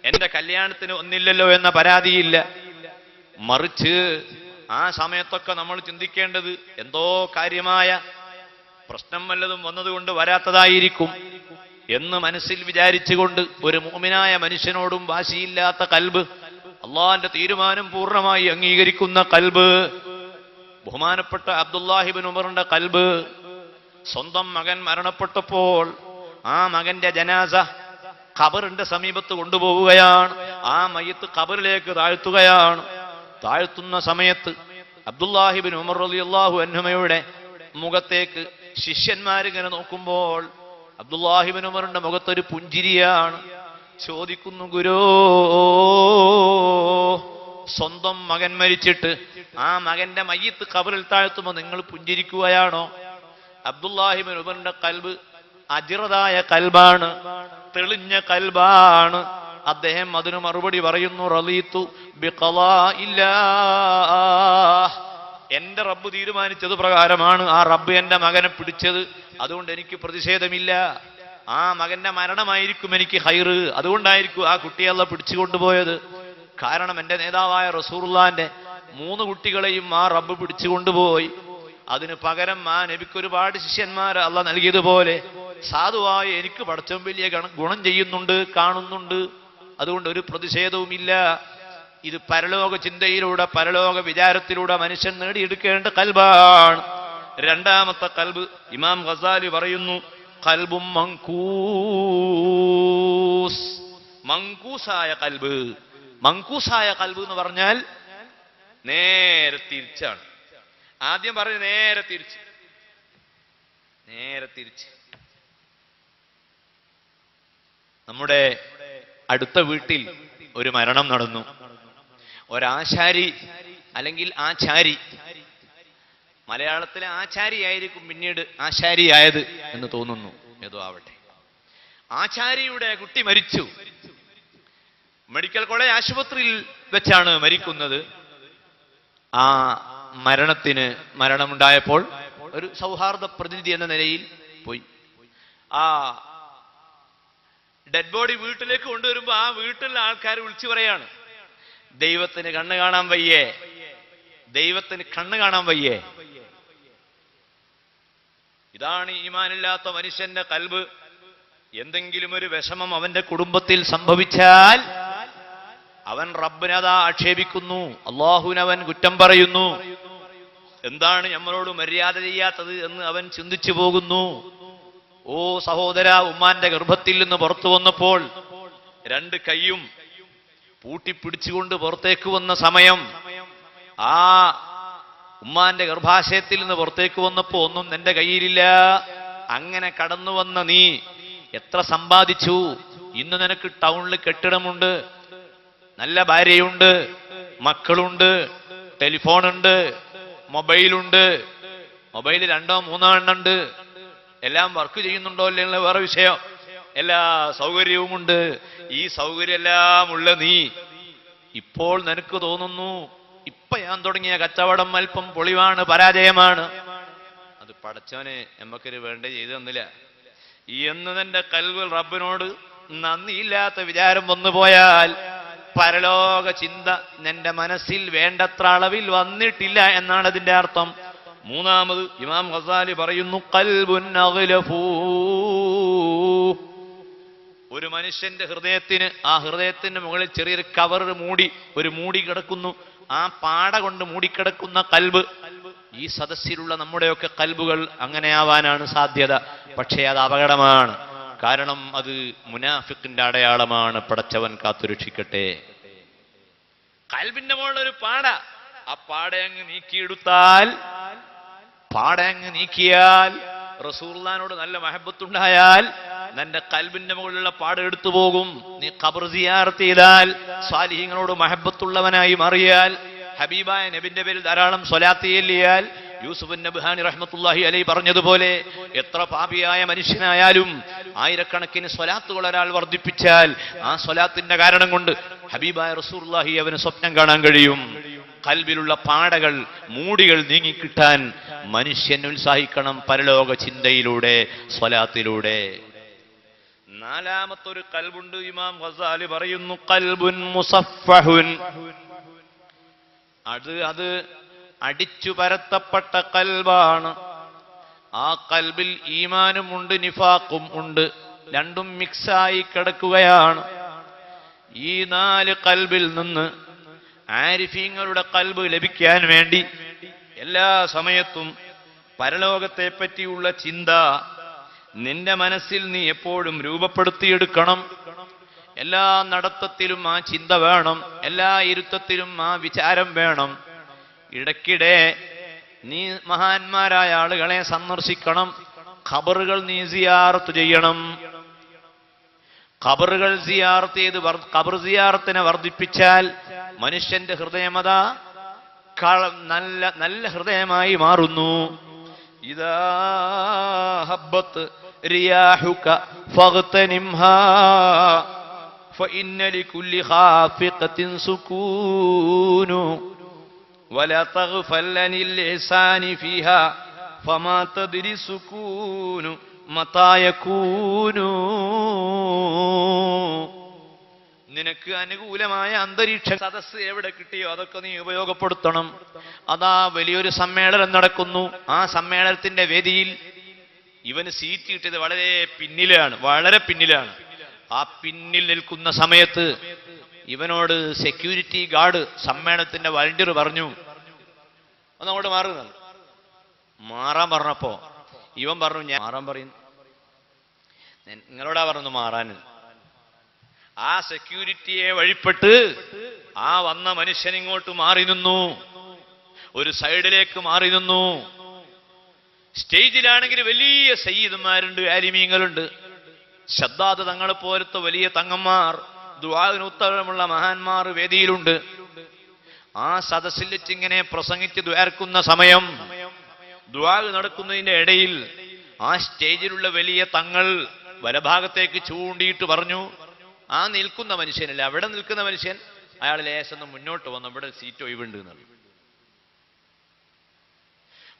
എന്റെ കല്യാണത്തിന് വന്നില്ലല്ലോ എന്ന പരാതിയില്ല. മറിച്ച് ആ സമയത്തൊക്കെ നമ്മൾ ചിന്തിക്കേണ്ടത് എന്തോ കാര്യമായ പ്രശ്നം വല്ലതും വന്നതുകൊണ്ട് വരാത്തതായിരിക്കും എന്ന് മനസ്സിൽ വിചാരിച്ചുകൊണ്ട് ഒരു മുഅ്മിനായ മനുഷ്യനോടും വാശിയില്ലാത്ത കൽബ്, അള്ളാന്റെ തീരുമാനം പൂർണ്ണമായി അംഗീകരിക്കുന്ന കൽബ്, ബഹുമാനപ്പെട്ട അബ്ദുല്ലാഹി ഇബ്നു ഉമറിന്റെ കൽബ്. സ്വന്തം മകൻ മരണപ്പെട്ടപ്പോൾ ആ മകന്റെ ജനാസ ഖബറിന്റെ സമീപത്ത് കൊണ്ടുപോവുകയാണ്. ആ മയ്യത്ത് ഖബറിലേക്ക് താഴ്ത്തുകയാണ്. താഴ്ത്തുന്ന സമയത്ത് അബ്ദുല്ലാഹി ഇബ്നു ഉമർ റളിയല്ലാഹു അൻഹുമയുടെ മുഖത്തേക്ക് ശിഷ്യന്മാരിങ്ങനെ നോക്കുമ്പോൾ അബ്ദുല്ലാഹി ഇബ്നു ഉമറിന്റെ മുഖത്തൊരു പുഞ്ചിരിയാണ്. ചോദിക്കുന്നു, ഗുരോ, സ്വന്തം മകൻ മരിച്ചിട്ട് ആ മകന്റെ മയ്യത്ത് ഖബറിൽ താഴ്ത്തുമ്പോൾ നിങ്ങൾ പുഞ്ചിരിക്കുകയാണോ? അബ്ദുല്ലാഹി ഇബ്നു ഉമറിന്റെ കൽബ് അജ്റദായ കൽബാണ്, തെളിഞ്ഞ കൽബാണ്. അദ്ദേഹം അതിന് മറുപടി പറയുന്നു, റളീതു ബിഖളാഇല്ലാഹ്. എന്റെ റബ്ബ് തീരുമാനിച്ചത് പ്രകാരമാണ് ആ റബ്ബ് എന്റെ മകനെ പിടിച്ചത്, അതുകൊണ്ട് എനിക്ക് പ്രതിഷേധമില്ല. ആ മകന്റെ മരണമായിരിക്കും എനിക്ക് ഹൈറ്, അതുകൊണ്ടായിരിക്കും ആ കുട്ടിയെ അല്ലാഹ് പിടിച്ചുകൊണ്ടുപോയത്. കാരണം എന്റെ നേതാവായ റസൂലുള്ളാഹിന്റെ 3 കുട്ടികളെയും ആ റബ്ബ് പിടിച്ചുകൊണ്ടുപോയി. അതിന് പകരം ആ നബിക്ക് ഒരുപാട് ശിഷ്യന്മാരെ അല്ലാഹ് നൽകിയതുപോലെ സാധുവായ എനിക്ക് പടച്ചവൻ വലിയ ഗുണം ചെയ്യുന്നുണ്ട്, കാണുന്നുണ്ട്, അതുകൊണ്ട് ഒരു പ്രതിഷേധവുമില്ല. ഇത് പരലോക ചിന്തയിലൂടെ, പരലോക വിചാരത്തിലൂടെ മനുഷ്യൻ നേടിയെടുക്കേണ്ട കൽബാണ്. രണ്ടാമത്തെ കൽബ് ഇമാം ഗസാലി പറയുന്നു, കൽബും മങ്കൂസ്. മങ്കൂസായ കൽബ്. മങ്കൂസായ കൽബ് എന്ന് പറഞ്ഞാൽ നേരെ തിരിച്ചാണ്. ആദ്യം പറഞ്ഞു നേരെ തിരിച്ച്. നമ്മുടെ അടുത്ത വീട്ടിൽ ഒരു മരണം നടന്നു. ഒരാശാരി അല്ലെങ്കിൽ ആചാരി, മലയാളത്തിലെ ആചാരിയായിരിക്കും പിന്നീട് ആശാരിയായത് എന്ന് തോന്നുന്നു, ഏതോ ആവട്ടെ. ആചാരിയുടെ കുട്ടി മരിച്ചു. മെഡിക്കൽ കോളേജ് ആശുപത്രിയിൽ വെച്ചാണ് മരിക്കുന്നത്. ആ മരണമുണ്ടായപ്പോൾ ഒരു സൗഹാർദ്ദ പ്രതിനിധി എന്ന നിലയിൽ പോയി. ആ ഡെഡ് ബോഡി വീട്ടിലേക്ക് കൊണ്ടുവരുമ്പോ ആ വീട്ടിലെ ആൾക്കാർ വിളിച്ചു പറയാണ്, ദൈവത്തിന് കണ്ണ് കാണാൻ വയ്യേ, ദൈവത്തിന് കണ്ണ് കാണാൻ വയ്യേ. ഇതാണ് ഈമാനില്ലാത്ത മനുഷ്യന്റെ കൽബ്. എന്തെങ്കിലും ഒരു വിഷമം അവന്റെ കുടുംബത്തിൽ സംഭവിച്ചാൽ അവൻ റബ്ബിനതാ ആക്ഷേപിക്കുന്നു, അള്ളാഹുവിനവൻ കുറ്റം പറയുന്നു. എന്താണ് നമ്മളോട് മര്യാദ ചെയ്യാത്തത് എന്ന് അവൻ ചിന്തിച്ചു പോകുന്നു. ഓ സഹോദര, ഉമ്മാന്റെ ഗർഭത്തിൽ നിന്ന് പുറത്തു വന്നപ്പോൾ 2 കൈയും പൂട്ടിപ്പിടിച്ചുകൊണ്ട് പുറത്തേക്ക് വന്ന സമയം, ആ ഉമ്മാന്റെ ഗർഭാശയത്തിൽ നിന്ന് പുറത്തേക്ക് വന്നപ്പോ ഒന്നും നിന്റെ കയ്യിലില്ല. അങ്ങനെ കടന്നു വന്ന നീ എത്ര സമ്പാദിച്ചു? ഇന്ന് നിനക്ക് ടൗണിൽ കെട്ടിടമുണ്ട്, നല്ല ഭാര്യയുണ്ട്, മക്കളുണ്ട്, ടെലിഫോണുണ്ട്, മൊബൈലുണ്ട്. മൊബൈൽ 2-3 എണ്ണുണ്ട്. എല്ലാം വർക്ക് ചെയ്യുന്നുണ്ടോ അല്ലെ വേറെ വിഷയം. എല്ലാ സൗകര്യവുമുണ്ട്. ഈ സൗകര്യമെല്ലാം ഉള്ള നീ ഇപ്പോൾ നിനക്ക് തോന്നുന്നു ഇപ്പൊ ഞാൻ തുടങ്ങിയ കച്ചവടം അല്പം പൊളിവാണ്, പരാജയമാണ്. അത് പടച്ചവനെ നമുക്കൊരു വേണ്ട ചെയ്തു തന്നില്ല എന്ന് നിന്റെ കൽവിൽ റബ്ബിനോട് നന്ദിയില്ലാത്ത വിചാരം വന്നുപോയാൽ പരലോക ചിന്ത നിന്റെ മനസ്സിൽ വേണ്ടത്ര അളവിൽ വന്നിട്ടില്ല എന്നാണ് അതിന്റെ അർത്ഥം. മൂന്നാമത് ഇമാം ഗസാലി പറയുന്നു, ഖൽബുൻ അഗ്ലഫൂ. ഒരു മനുഷ്യന്റെ ഹൃദയത്തിന്, ആ ഹൃദയത്തിന്റെ മുകളിൽ ചെറിയൊരു കവർ മൂടി കിടക്കുന്നു. ആ പാട കൊണ്ട് മൂടിക്കിടക്കുന്ന കൽബ്. ഈ സദസ്സിലുള്ള നമ്മുടെയൊക്കെ കൽബുകൾ അങ്ങനെയാവാനാണ് സാധ്യത. പക്ഷേ അത് അപകടമാണ്. കാരണം അത് മുനാഫിക്കിന്റെ അടയാളമാണ്. പടച്ചവൻ കാത്തുരക്ഷിക്കട്ടെ. കൽബിന്റെ മുകളിലൊരു പാട, ആ പാടയങ്ങ് നീക്കിയാൽ റസൂലുള്ളാഹിനോട് നല്ല മഹബത്തുണ്ടായാൽ നിന്റെ കൽബിന്റെ മുകളിലുള്ള പാട എടുത്തു പോകും. നീ ഖബർ സിയാറത്ത് ചെയ്താൽ, സ്വാലിഹീങ്ങളോട് മഹബത്തുള്ളവനായി മാറിയാൽ, ഹബീബായ നബിന്റെ പേരിൽ ധാരാളം സ്വലാത്ത് ചൊല്ലിയാൽ, യൂസുഫ് നബ്ഹാനി റഹ്മത്തുള്ളാഹി അലൈഹി പറഞ്ഞതുപോലെ എത്ര പാപിയായ മനുഷ്യനായാലും ആയിരക്കണക്കിന് സ്വലാത്തുകൾ ഒരാൾ വർദ്ധിപ്പിച്ചാൽ ആ സ്വലാത്തിന്റെ കാരണം കൊണ്ട് ഹബീബായ റസൂലുള്ളാഹി അവന് സ്വപ്നം കാണാൻ കഴിയും. കൽബിലുള്ള പാടകൾ, മൂടികൾ നീങ്ങിക്കിട്ടാൻ മനുഷ്യൻ ഉത്സാഹിക്കണം പരലോക ചിന്തയിലൂടെ, സ്വലാത്തിലൂടെ. നാലാമത്തൊരു കൽബുണ്ട്. ഇമാം ഗസാലി പറയുന്നു, ഖൽബുൻ മുസഫ്ഫഹുൻ. അത് അടിച്ചു പരത്തപ്പെട്ട കൽബാണ്. ആ കൽബിൽ ഈമാനും ഉണ്ട്, നിഫാഖും ഉണ്ട്. രണ്ടും മിക്സായി കിടക്കുകയാണ്. ഈ 4 കൽബിൽ നിന്ന് ആരിഫീങ്ങളുടെ കൽബ് ലഭിക്കാൻ വേണ്ടി എല്ലാ സമയത്തും പരലോകത്തെ പറ്റിയുള്ള ചിന്ത നിന്റെ മനസ്സിൽ നീ എപ്പോഴും രൂപപ്പെടുത്തിയെടുക്കണം. എല്ലാ നടത്തത്തിലും ആ ചിന്ത വേണം. എല്ലാ ഇരുത്തത്തിലും ആ വിചാരം വേണം. ഇടയ്ക്കിടെ നീ മഹാന്മാരായ ആളുകളെ സന്ദർശിക്കണം. ഖബറുകൾ നീ സിയാറത്ത് ചെയ്യണം. ഖബറുകൾ സിയാറത്ത് ചെയ്ത് ഖബർ സിയാറത്തിനെ വർദ്ധിപ്പിച്ചാൽ മനുഷ്യന്റെ ഹൃദയമതാ നല്ല നല്ല ഹൃദയമായി മാറുന്നു. ഇദാ ഹബ്ബത്ത് റിയാഹുക ഫഗ്തനിംഹാ ഫഇന്ന ലികുല്ലി ഖാഫിഖത്തിൻ സുകൂനു വലാ തഗ്ഫൽ അനിൽ ഇഹ്സാനി ഫീഹാ ഫമാ തദ്രി സുകൂനു മതാ യകൂനു. നിനക്ക് അനുകൂലമായ അന്തരീക്ഷ സദസ്സ് എവിടെ കിട്ടിയോ അതൊക്കെ നീ ഉപയോഗപ്പെടുത്തണം. അതാ വലിയൊരു സമ്മേളനം നടക്കുന്നു. ആ സമ്മേളനത്തിന്റെ വേദിയിൽ ഇവന് സീറ്റ് കിട്ടിയത് വളരെ പിന്നിലാണ്. ആ പിന്നിൽ നിൽക്കുന്ന സമയത്ത് ഇവനോട് സെക്യൂരിറ്റി ഗാർഡ്, സമ്മേളനത്തിന്റെ വളണ്ടിയർ പറഞ്ഞു, ഒന്നങ്ങോട്ട് മാറുന്നുണ്ട്. മാറാൻ പറഞ്ഞപ്പോ ഇവൻ പറഞ്ഞു, ഞാൻ മാറാൻ പറയുന്നു. നിങ്ങളോടാ പറഞ്ഞു മാറാൻ. ആ സെക്യൂരിറ്റിയെ വഴിപ്പെട്ട് ആ വന്ന മനുഷ്യൻ ഇങ്ങോട്ട് മാറി നിന്നു, ഒരു സൈഡിലേക്ക് മാറി നിന്നു. സ്റ്റേജിലാണെങ്കിൽ വലിയ സയ്യിദുമാരുണ്ട്, ആലിമീങ്ങളുണ്ട്, ശദ്ദാദ് തങ്ങളെ പോലത്തെ വലിയ തങ്ങന്മാർ, ദുആന് ഉത്തരമുള്ള മഹാന്മാർ വേദിയിലുണ്ട്. ആ സദസ്സിൽ വെച്ച് ഇങ്ങനെ പ്രസംഗിച്ച് ദ്വാർക്കുന്ന സമയം, ദുആ നടക്കുന്നതിന്റെ ഇടയിൽ ആ സ്റ്റേജിലുള്ള വലിയ തങ്ങൾ വലഭാഗത്തേക്ക് ചൂണ്ടിയിട്ട് പറഞ്ഞു, ആ നിൽക്കുന്ന മനുഷ്യനല്ല, അവിടെ നിൽക്കുന്ന മനുഷ്യൻ, അയാൾ ലേശം മുന്നോട്ട് വന്നു, ഇവിടെ സീറ്റ് ഒഴിവുണ്ട് എന്നുള്ളത്.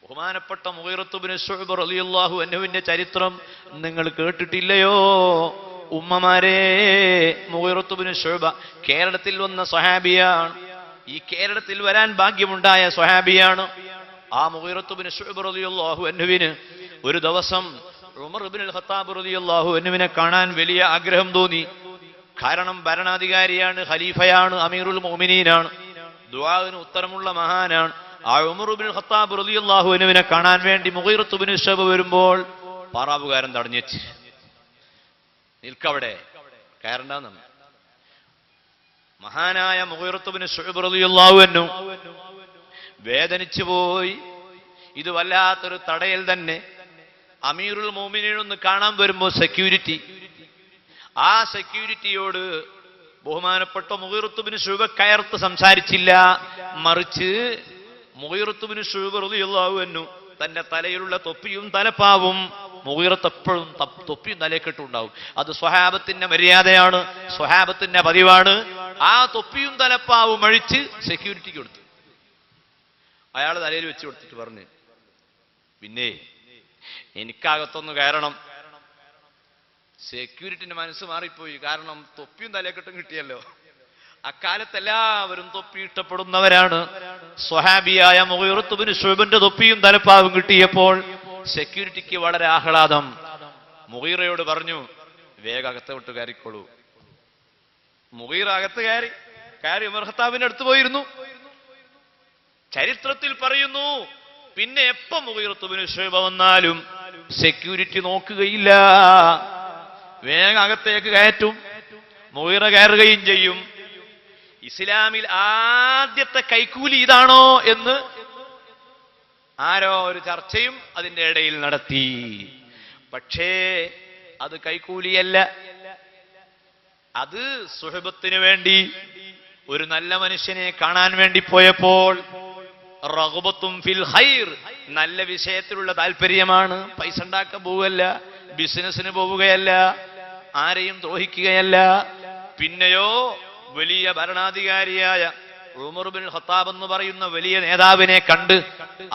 ബഹുമാനപ്പെട്ട മുഗീറത്ത് ഇബ്നു ശുഅബ റളിയല്ലാഹു അൻഹുവിന്റെ ചരിത്രം നിങ്ങൾ കേട്ടിട്ടില്ലയോ ഉമ്മമാരെ? മുഗീറത്ത് ഇബ്നു ശുഅബ കേരളത്തിൽ വന്ന സ്വഹാബിയാണ്. ഈ കേരളത്തിൽ വരാൻ ഭാഗ്യമുണ്ടായ സ്വഹാബിയാണ്. ആ മുഗീറത്ത് ഇബ്നു ശുഅബ റളിയല്ലാഹു അൻഹുവിന് ഒരു ദിവസം ഉമർ ഇബ്നുൽ ഖത്താബ് റളിയല്ലാഹു അൻഹുവിനെ കാണാൻ വലിയ ആഗ്രഹം തോന്നി. കാരണം ഭരണാധികാരിയാണ്, ഖലീഫയാണ്, അമീറുൽ മുഅ്മിനീനാണ്, ദുആവിന് ഉത്തരമുള്ള മഹാനാണ്. ആ ഉമർ ഇബ്നുൽ ഖത്താബ് റളിയല്ലാഹു അൻഹുവിനെ കാണാൻ വേണ്ടി മുഗീറത്ത് ഇബ്നു ശുഅബ വരുമ്പോൾ പാറാവുകാരൻ തടഞ്ഞു വെച്ച്, നിൽക്കവിടെ, കയറണ്ടെന്ന്. മഹാനായ മുഗീറത്ത് ഇബ്നു ശുഅബ റളിയല്ലാഹു അൻഹു വേദനിച്ചു പോയി. ഇത് വല്ലാത്തൊരു തടയൽ തന്നെ. അമീറുൽ മുഅ്മിനീൻ ഒന്ന് കാണാൻ വരുമ്പോൾ സെക്യൂരിറ്റി, ആ സെക്യൂരിറ്റിയോട് ബഹുമാനപ്പെട്ട മുഗീറത്ത് ഇബ്നു ശുഅബ കയർത്ത് സംസാരിച്ചില്ല. മറിച്ച് മുഗീറത്ത് ഇബ്നു ശുഅബ റളിയല്ലാഹു അൻഹു തന്റെ തലയിലുള്ള തൊപ്പിയും തലപ്പാവും, മുഗീറത്ത് എപ്പോഴും തൊപ്പിയും തലക്കെട്ടുണ്ടാവും. അത് സ്വഹാബത്തിന്റെ മര്യാദയാണ്, സ്വഹാബത്തിന്റെ പതിവാണ്. ആ തൊപ്പിയും തലപ്പാവും അഴിച്ച് സെക്യൂരിറ്റിക്ക് കൊടുത്തു. അയാൾ തലയിൽ വെച്ച് കൊടുത്തിട്ട് പറഞ്ഞു, പിന്നെ എനിക്കകത്തൊന്ന് കയറണം. സെക്യൂരിറ്റിന്റെ മനസ്സ് മാറിപ്പോയി. കാരണം തൊപ്പിയും തലക്കെട്ടും കിട്ടിയല്ലോ. അക്കാലത്ത് എല്ലാവരും തൊപ്പി ഇഷ്ടപ്പെടുന്നവരാണ്. സ്വഹാബിയായ മുഗീറത്ത് ഇബ്നു ശുഅബിന്റെ തൊപ്പിയും തലപ്പാവും കിട്ടിയപ്പോൾ സെക്യൂരിറ്റിക്ക് വളരെ ആഹ്ലാദം. മുഗീറയോട് പറഞ്ഞു, വേഗം അകത്തോട്ട് കയറിക്കോളൂ. മുഗീറ അകത്ത് കയറി ഉമർ ഖത്താബിന്റെ അടുത്ത് പോയിരുന്നു. ചരിത്രത്തിൽ പറയുന്നു, പിന്നെ എപ്പം മുഗീറത്ത് ഇബ്നു ശുഅബ വന്നാലും സെക്യൂരിറ്റി നോക്കുകയില്ല, വേഗം അകത്തേക്ക് കയറ്റും. മുഗീറ കയറുകയും ചെയ്യും. ഇസ്ലാമിൽ ആദ്യത്തെ കൈക്കൂലി ഇതാണോ എന്ന് ആരോ ഒരു ചർച്ചയും അതിന്റെ ഇടയിൽ നടത്തി. പക്ഷേ അത് കൈക്കൂലിയല്ല, അത് സുഹബത്തിന് വേണ്ടി, ഒരു നല്ല മനുഷ്യനെ കാണാൻ വേണ്ടി പോയപ്പോൾ റഗ്ബത്തും ഫിൽ ഖൈർ, നല്ല വിഷയത്തിലുള്ള താല്പര്യമാണ്. പൈസ ഉണ്ടാക്കാൻ പോവുകയല്ല, ബിസിനസിന് പോവുകയല്ല, ആരെയും ദ്രോഹിക്കുകയല്ല. പിന്നെയോ വലിയ ഭരണാധികാരിയായ ഉമർ ഇബ്നുൽ ഖത്താബ് എന്ന് പറയുന്ന വലിയ നേതാവിനെ കണ്ട്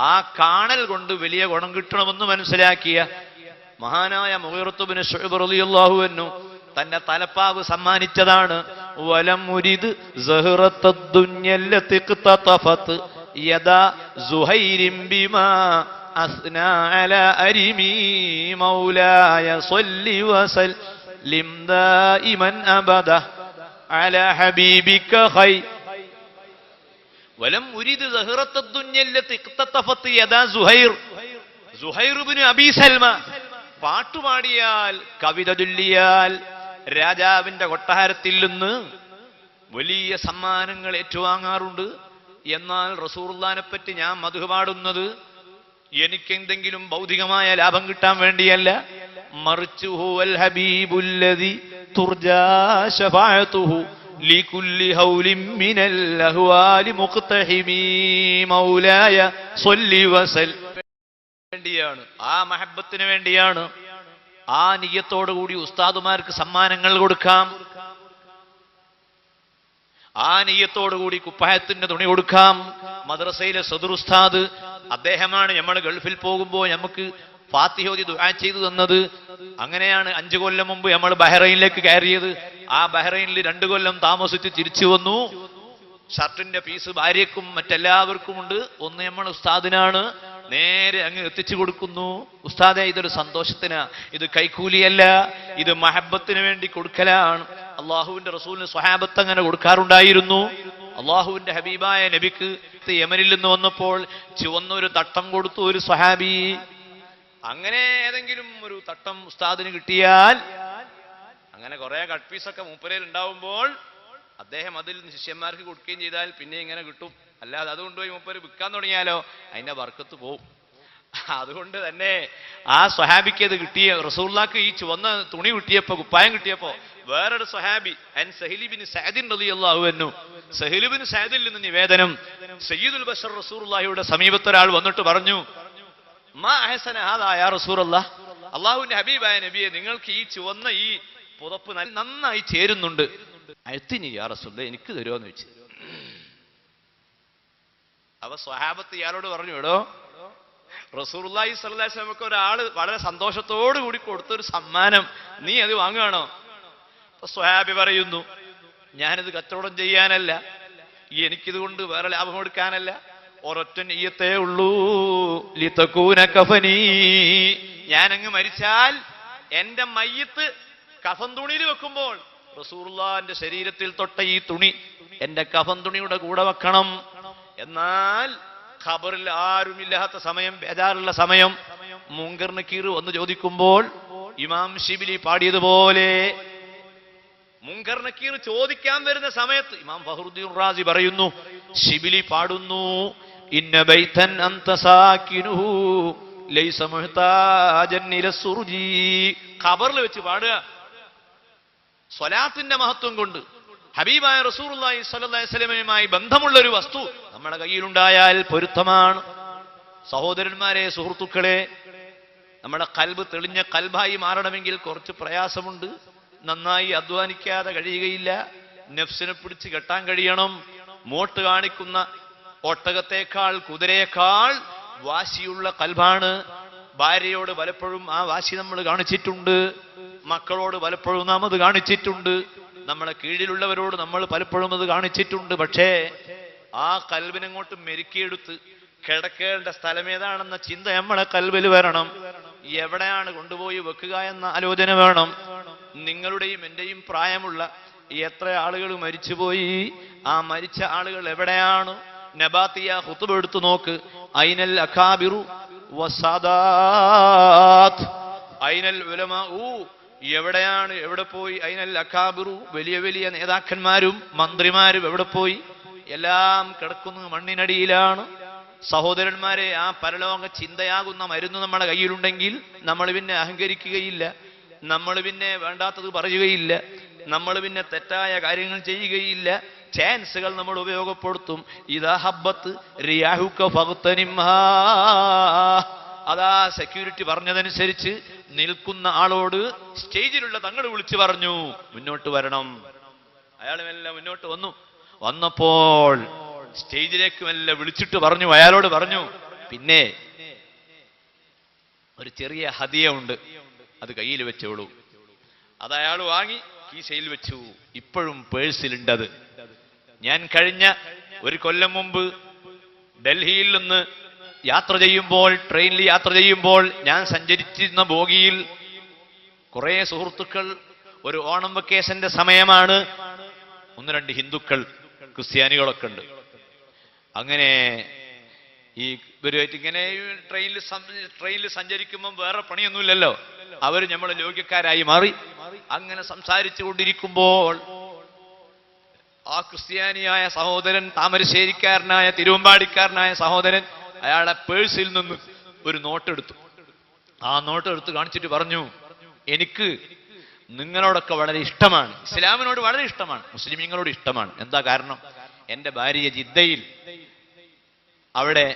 ആ കാണൽ കൊണ്ട് വലിയ ഗുണം കിട്ടണമെന്ന് മനസ്സിലാക്കിയ മഹാനായ മുഗീറത്ത് ഇബ്നു ശുഅബ റളിയല്ലാഹു അൻഹു തന്റെ തലപ്പാവ് സമ്മാനിച്ചതാണ്. വലം മുരിദ് സഹറത്തദ് ദുനിയല്ലതി ഖതഫത് യദാ സുഹൈരിൻ ബിമാ അസ്നാ അലാ അരിമി മൗലായ സ്വല്ലി വസല്ലിം ദായിമൻ അബദ അലാ ഹബീബിക ഖൈ വലം ഉരിദ് സഹറത്തദ് ദുനിയല്ലതി ഖതഫത് യദാ സുഹൈർ ഇബ്നു അബീ സൽമ പാട്ടുപാടിയാൽ, കവിത ചൊല്ലിയാൽ രാജാവിന്റെ കൊട്ടാരത്തിൽ നിന്ന് വലിയ സമ്മാനങ്ങൾ ഏറ്റുവാങ്ങാറുണ്ട്. എന്നാൽ റസൂലുള്ളാഹിനെ പറ്റി ഞാൻ മദ്ഹ് പാടുന്നത് എനിക്കെന്തെങ്കിലും ഭൗതികമായ ലാഭം കിട്ടാൻ വേണ്ടിയല്ല, മറിച്ച് ഹുവൽ ഹബീബുല്ലദി തുർജാ ശഫാഅതുഹു ലികുല്ലി ഹൗലിൻ മിനൽ അഹ്വാലി മുഖ്തഹിമി മൗലായ സ്വല്ലി വസൽ വേണ്ടിയാണ്, ആ മഹബത്തിന് വേണ്ടിയാണ്. ആ നിയ്യത്തോടുകൂടി ഉസ്താദുമാർക്ക് സമ്മാനങ്ങൾ കൊടുക്കാം, ആ നിയ്യത്തോടുകൂടി കുപ്പായത്തിന്റെ തുണി കൊടുക്കാം. മദ്രസയിലെ സദർ ഉസ്താദ് അദ്ദേഹമാണ് നമ്മൾ ഗൾഫിൽ പോകുമ്പോൾ നമുക്ക് ഫാത്തിഹ ഓതി ദുആ ചെയ്തു തന്നത്. അങ്ങനെയാണ് 5 കൊല്ലം മുമ്പ് നമ്മൾ ബഹ്റൈനിലേക്ക് കയറിയത്. ആ ബഹ്റൈനിൽ 2 കൊല്ലം താമസിച്ച് തിരിച്ചു വന്നു. ഷർട്ടിന്റെ പീസ് ഭാര്യക്കും മറ്റെല്ലാവർക്കും ഉണ്ട്. ഒന്ന് നമ്മൾ ഉസ്താദിനാണ്, നേരെ അങ്ങ് എത്തിച്ചു കൊടുക്കുന്നു. ഉസ്താദെ, ഇതൊരു സന്തോഷത്തിനാ, ഇത് കൈക്കൂലിയല്ല, ഇത് മഹബത്തിന് വേണ്ടി കൊടുക്കലാണ്. അള്ളാഹുവിന്റെ റസൂലിന് സ്വഹാബത്ത് അങ്ങനെ കൊടുക്കാറുണ്ടായിരുന്നു. അള്ളാഹുവിന്റെ ഹബീബായ നബിക്ക് യമനിൽ നിന്ന് വന്നപ്പോൾ ചുവന്നൊരു തട്ടം കൊടുത്തു ഒരു സ്വഹാബി. അങ്ങനെ ഏതെങ്കിലും ഒരു തട്ടം ഉസ്താദിന് കിട്ടിയാൽ, അങ്ങനെ കുറെ കട്ട് പീസൊക്കെ മൂപ്പരയിൽ ഉണ്ടാവുമ്പോൾ അദ്ദേഹം അതിൽ ശിഷ്യന്മാർക്ക് കൊടുക്കുകയും ചെയ്താൽ പിന്നെ ഇങ്ങനെ കിട്ടും. അല്ലാതെ അതുകൊണ്ടുപോയി മൂപ്പര് വിൽക്കാൻ തുടങ്ങിയാലോ അതിന്റെ ബർക്കത്ത് പോവും. അതുകൊണ്ട് തന്നെ ആ സ്വഹാബിക്ക് അത് കിട്ടിയ, റസൂലുള്ളാഹിക്ക് ഈ ചുവന്ന തുണി കിട്ടിയപ്പോ, കുപ്പായം കിട്ടിയപ്പോ വേറൊരു സ്വഹാബി സഹീൽ ഇബ്നു സഅദ് റളിയല്ലാഹു അൻഹു, സഹീൽ ഇബ്നു സഅദിൽ നിന്ന് നിവേദനം, സയ്യിദുൽ ബശർ റസൂലുള്ളാഹിയുടെ സമീപത്ത് ഒരാൾ വന്നിട്ട് പറഞ്ഞു, മാ അഹ്സന ഹാദാ യാ റസൂലല്ലാഹ്, അല്ലാഹുവിന്റെ ഹബീബായ നബിയെ, നിങ്ങൾക്ക് ഈ ചുവന്ന ഈ പുതപ്പ് നന്നായി ചേരുന്നുണ്ട്, അയത്തിനി യാ റസൂലല്ലാഹ്, എനിക്ക് തരുമോന്ന് ചോദിച്ചു. അപ്പൊ സ്വഹാബത്ത് ഇയാളോട് പറഞ്ഞു, എടോ റസൂലുള്ളാഹി സ്വല്ലല്ലാഹു അലൈഹി വസല്ലമക്ക് ഒരാള് വളരെ സന്തോഷത്തോടു കൂടി കൊടുത്തൊരു സമ്മാനം, നീ അത് വാങ്ങുകയാണോ? അപ്പൊ സ്വഹാബി പറയുന്നു, ഞാനിത് കച്ചവടം ചെയ്യാനല്ല, എനിക്കിത് കൊണ്ട് വേറെ ലാഭം എടുക്കാനല്ല, ഒരൊറ്റ നിയ്യത്തേ ഉള്ളൂ, ലിതകൂന കഫനീ, ഞാനങ്ങ് മരിച്ചാൽ എന്റെ മയ്യത്ത് കഫൻ തുണിയിൽ വെക്കുമ്പോൾ റസൂലുള്ളാഹിന്റെ ശരീരത്തിൽ തൊട്ട ഈ തുണി എന്റെ കഫൻ തുണിയുടെ കൂടെ വെക്കണം. എന്നാൽ ഖബറിൽ ആരുമില്ലാത്ത സമയം, ബേജാറുള്ള സമയം, മുങ്കർ നക്കീർ വന്ന് ചോദിക്കുമ്പോൾ ഇമാം ഷിബിലി പാടിയതുപോലെ മുങ്കർ നക്കീർ ചോദിക്കാൻ വരുന്ന സമയത്ത് ഇമാം ഫഖ്റുദ്ദീൻ റാസി പറയുന്നു, ഷിബിലി പാടുന്നു, ഇന്ന ബൈതൻ അൻത സാകിനുഹു ലൈസ മുഹ്താജൻ ഇല സുർജി. ഖബറിൽ വെച്ച് പാടുക. സ്വലാത്തിന്റെ മഹത്വം കൊണ്ട് ഹബീബായ റസൂലുള്ളാഹി സ്വല്ലല്ലാഹി അലൈഹി വസല്ലമയുമായി ബന്ധമുള്ള ഒരു വസ്തു നമ്മുടെ കയ്യിലുണ്ടായാൽ പൊരുത്തമാണ്. സഹോദരന്മാരെ, സുഹൃത്തുക്കളെ, നമ്മുടെ കൽബ് തെളിഞ്ഞ കൽബായി മാറണമെങ്കിൽ കുറച്ച് പ്രയാസമുണ്ട്. നന്നായി അധ്വാനിക്കാതെ കഴിയുകയില്ല. നഫ്സിനെ പിടിച്ച് കെട്ടാൻ കഴിയണം. മോട്ട് കാണിക്കുന്ന ഒട്ടകത്തേക്കാൾ കുതിരയേക്കാൾ വാശിയുള്ള കൽബാണ്. ഭാര്യയോട് പലപ്പോഴും ആ വാശി നമ്മൾ കാണിച്ചിട്ടുണ്ട്. മക്കളോട് പലപ്പോഴും നാം അത് കാണിച്ചിട്ടുണ്ട്. നമ്മളെ കീഴിലുള്ളവരോട് നമ്മൾ പലപ്പോഴും അത് കാണിച്ചിട്ടുണ്ട്. പക്ഷേ ആ കൽബിനങ്ങോട്ട് മെരുക്കിയെടുത്ത് കിടക്കേണ്ട സ്ഥലം ഏതാണെന്ന ചിന്ത നമ്മളെ കൽബിൽ വരണം. എവിടെയാണ് കൊണ്ടുപോയി വെക്കുക എന്ന ആലോചന വേണം. നിങ്ങളുടെയും എന്റെയും പ്രായമുള്ള എത്ര ആളുകൾ മരിച്ചുപോയി? ആ മരിച്ച ആളുകൾ എവിടെയാണ്? നബാത്തിയ ഖുതുബ എടുത്തു നോക്ക്. ഐനൽ അകാബിറു വസാദാത്ത് ഐനൽ ഉലമാഉ, എവിടെയാണ്? എവിടെ പോയി? ഐനൽ അകാബിറു, വലിയ വലിയ നേതാക്കന്മാരും മന്ത്രിമാരും എവിടെ പോയി? എല്ലാം കിടക്കുന്നത് മണ്ണിനടിയിലാണ്. സഹോദരന്മാരെ, ആ പരലോക ചിന്തയാകുന്ന മരുന്ന് നമ്മുടെ കയ്യിലുണ്ടെങ്കിൽ നമ്മൾ പിന്നെ അഹങ്കരിക്കുകയില്ല, നമ്മൾ പിന്നെ വേണ്ടാത്തത് പറയുകയില്ല, നമ്മൾ പിന്നെ തെറ്റായ കാര്യങ്ങൾ ചെയ്യുകയില്ല. ചാൻസുകൾ നമ്മൾ ഉപയോഗപ്പെടുത്തും. ഇദാ ഹബ്ബത്ത് റിയാഹുക ഫഗ്തനിംഹാ. അതാ സെക്യൂരിറ്റി പറഞ്ഞതനുസരിച്ച് നിൽക്കുന്ന ആളോട് സ്റ്റേജിലുള്ള തങ്ങൾ വിളിച്ചു പറഞ്ഞു, മുന്നോട്ട് വരണം. അയാൾ മെല്ലെ മുന്നോട്ട് വന്നു. വന്നപ്പോൾ സ്റ്റേജിലേക്ക് മെല്ലെ വിളിച്ചിട്ട് പറഞ്ഞു, അയാളോട് പറഞ്ഞു, പിന്നെ ഒരു ചെറിയ ഹദിയ ഉണ്ട്, അത് കയ്യിൽ വെച്ചോളൂ. അത് അയാൾ വാങ്ങി കീശയിൽ വെച്ചു. ഇപ്പോഴും പേഴ്സിലുണ്ടത്. ഞാൻ കഴിഞ്ഞ ഒരു കൊല്ലം മുമ്പ് ഡൽഹിയിൽ നിന്ന് യാത്ര ചെയ്യുമ്പോൾ, ട്രെയിനിൽ യാത്ര ചെയ്യുമ്പോൾ, ഞാൻ സഞ്ചരിച്ചിരുന്ന ബോഗിയിൽ കുറെ സുഹൃത്തുക്കൾ, ഒരു ഓണം വെക്കേഷന്റെ സമയമാണ്, 1-2 ഹിന്ദുക്കൾ, ക്രിസ്ത്യാനികളൊക്കെ ഉണ്ട്. അങ്ങനെ ഈ ഇവരുമായിട്ട് ഇങ്ങനെ ട്രെയിനിൽ സഞ്ചരിക്കുമ്പോൾ വേറെ പണിയൊന്നുമില്ലല്ലോ, അവർ നമ്മളെ ലോക്യക്കാരായി മാറി. അങ്ങനെ സംസാരിച്ചു കൊണ്ടിരിക്കുമ്പോൾ ആ ക്രിസ്ത്യാനിയായ സഹോദരൻ, താമരശ്ശേരിക്കാരനായ തിരുവമ്പാടിക്കാരനായ സഹോദരൻ, അയാളുടെ പേഴ്സിൽ നിന്ന് ഒരു നോട്ടെടുത്തു. ആ നോട്ടെടുത്ത് കാണിച്ചിട്ട് പറഞ്ഞു, എനിക്ക് നിങ്ങളോടൊക്കെ വളരെ ഇഷ്ടമാണ്, ഇസ്ലാമിനോട് വളരെ ഇഷ്ടമാണ്, മുസ്ലിമീങ്ങളോട് ഇഷ്ടമാണ്. എന്താ കാരണം? എന്റെ ഭാര്യ ജിദ്ദയിൽ, അവിടെ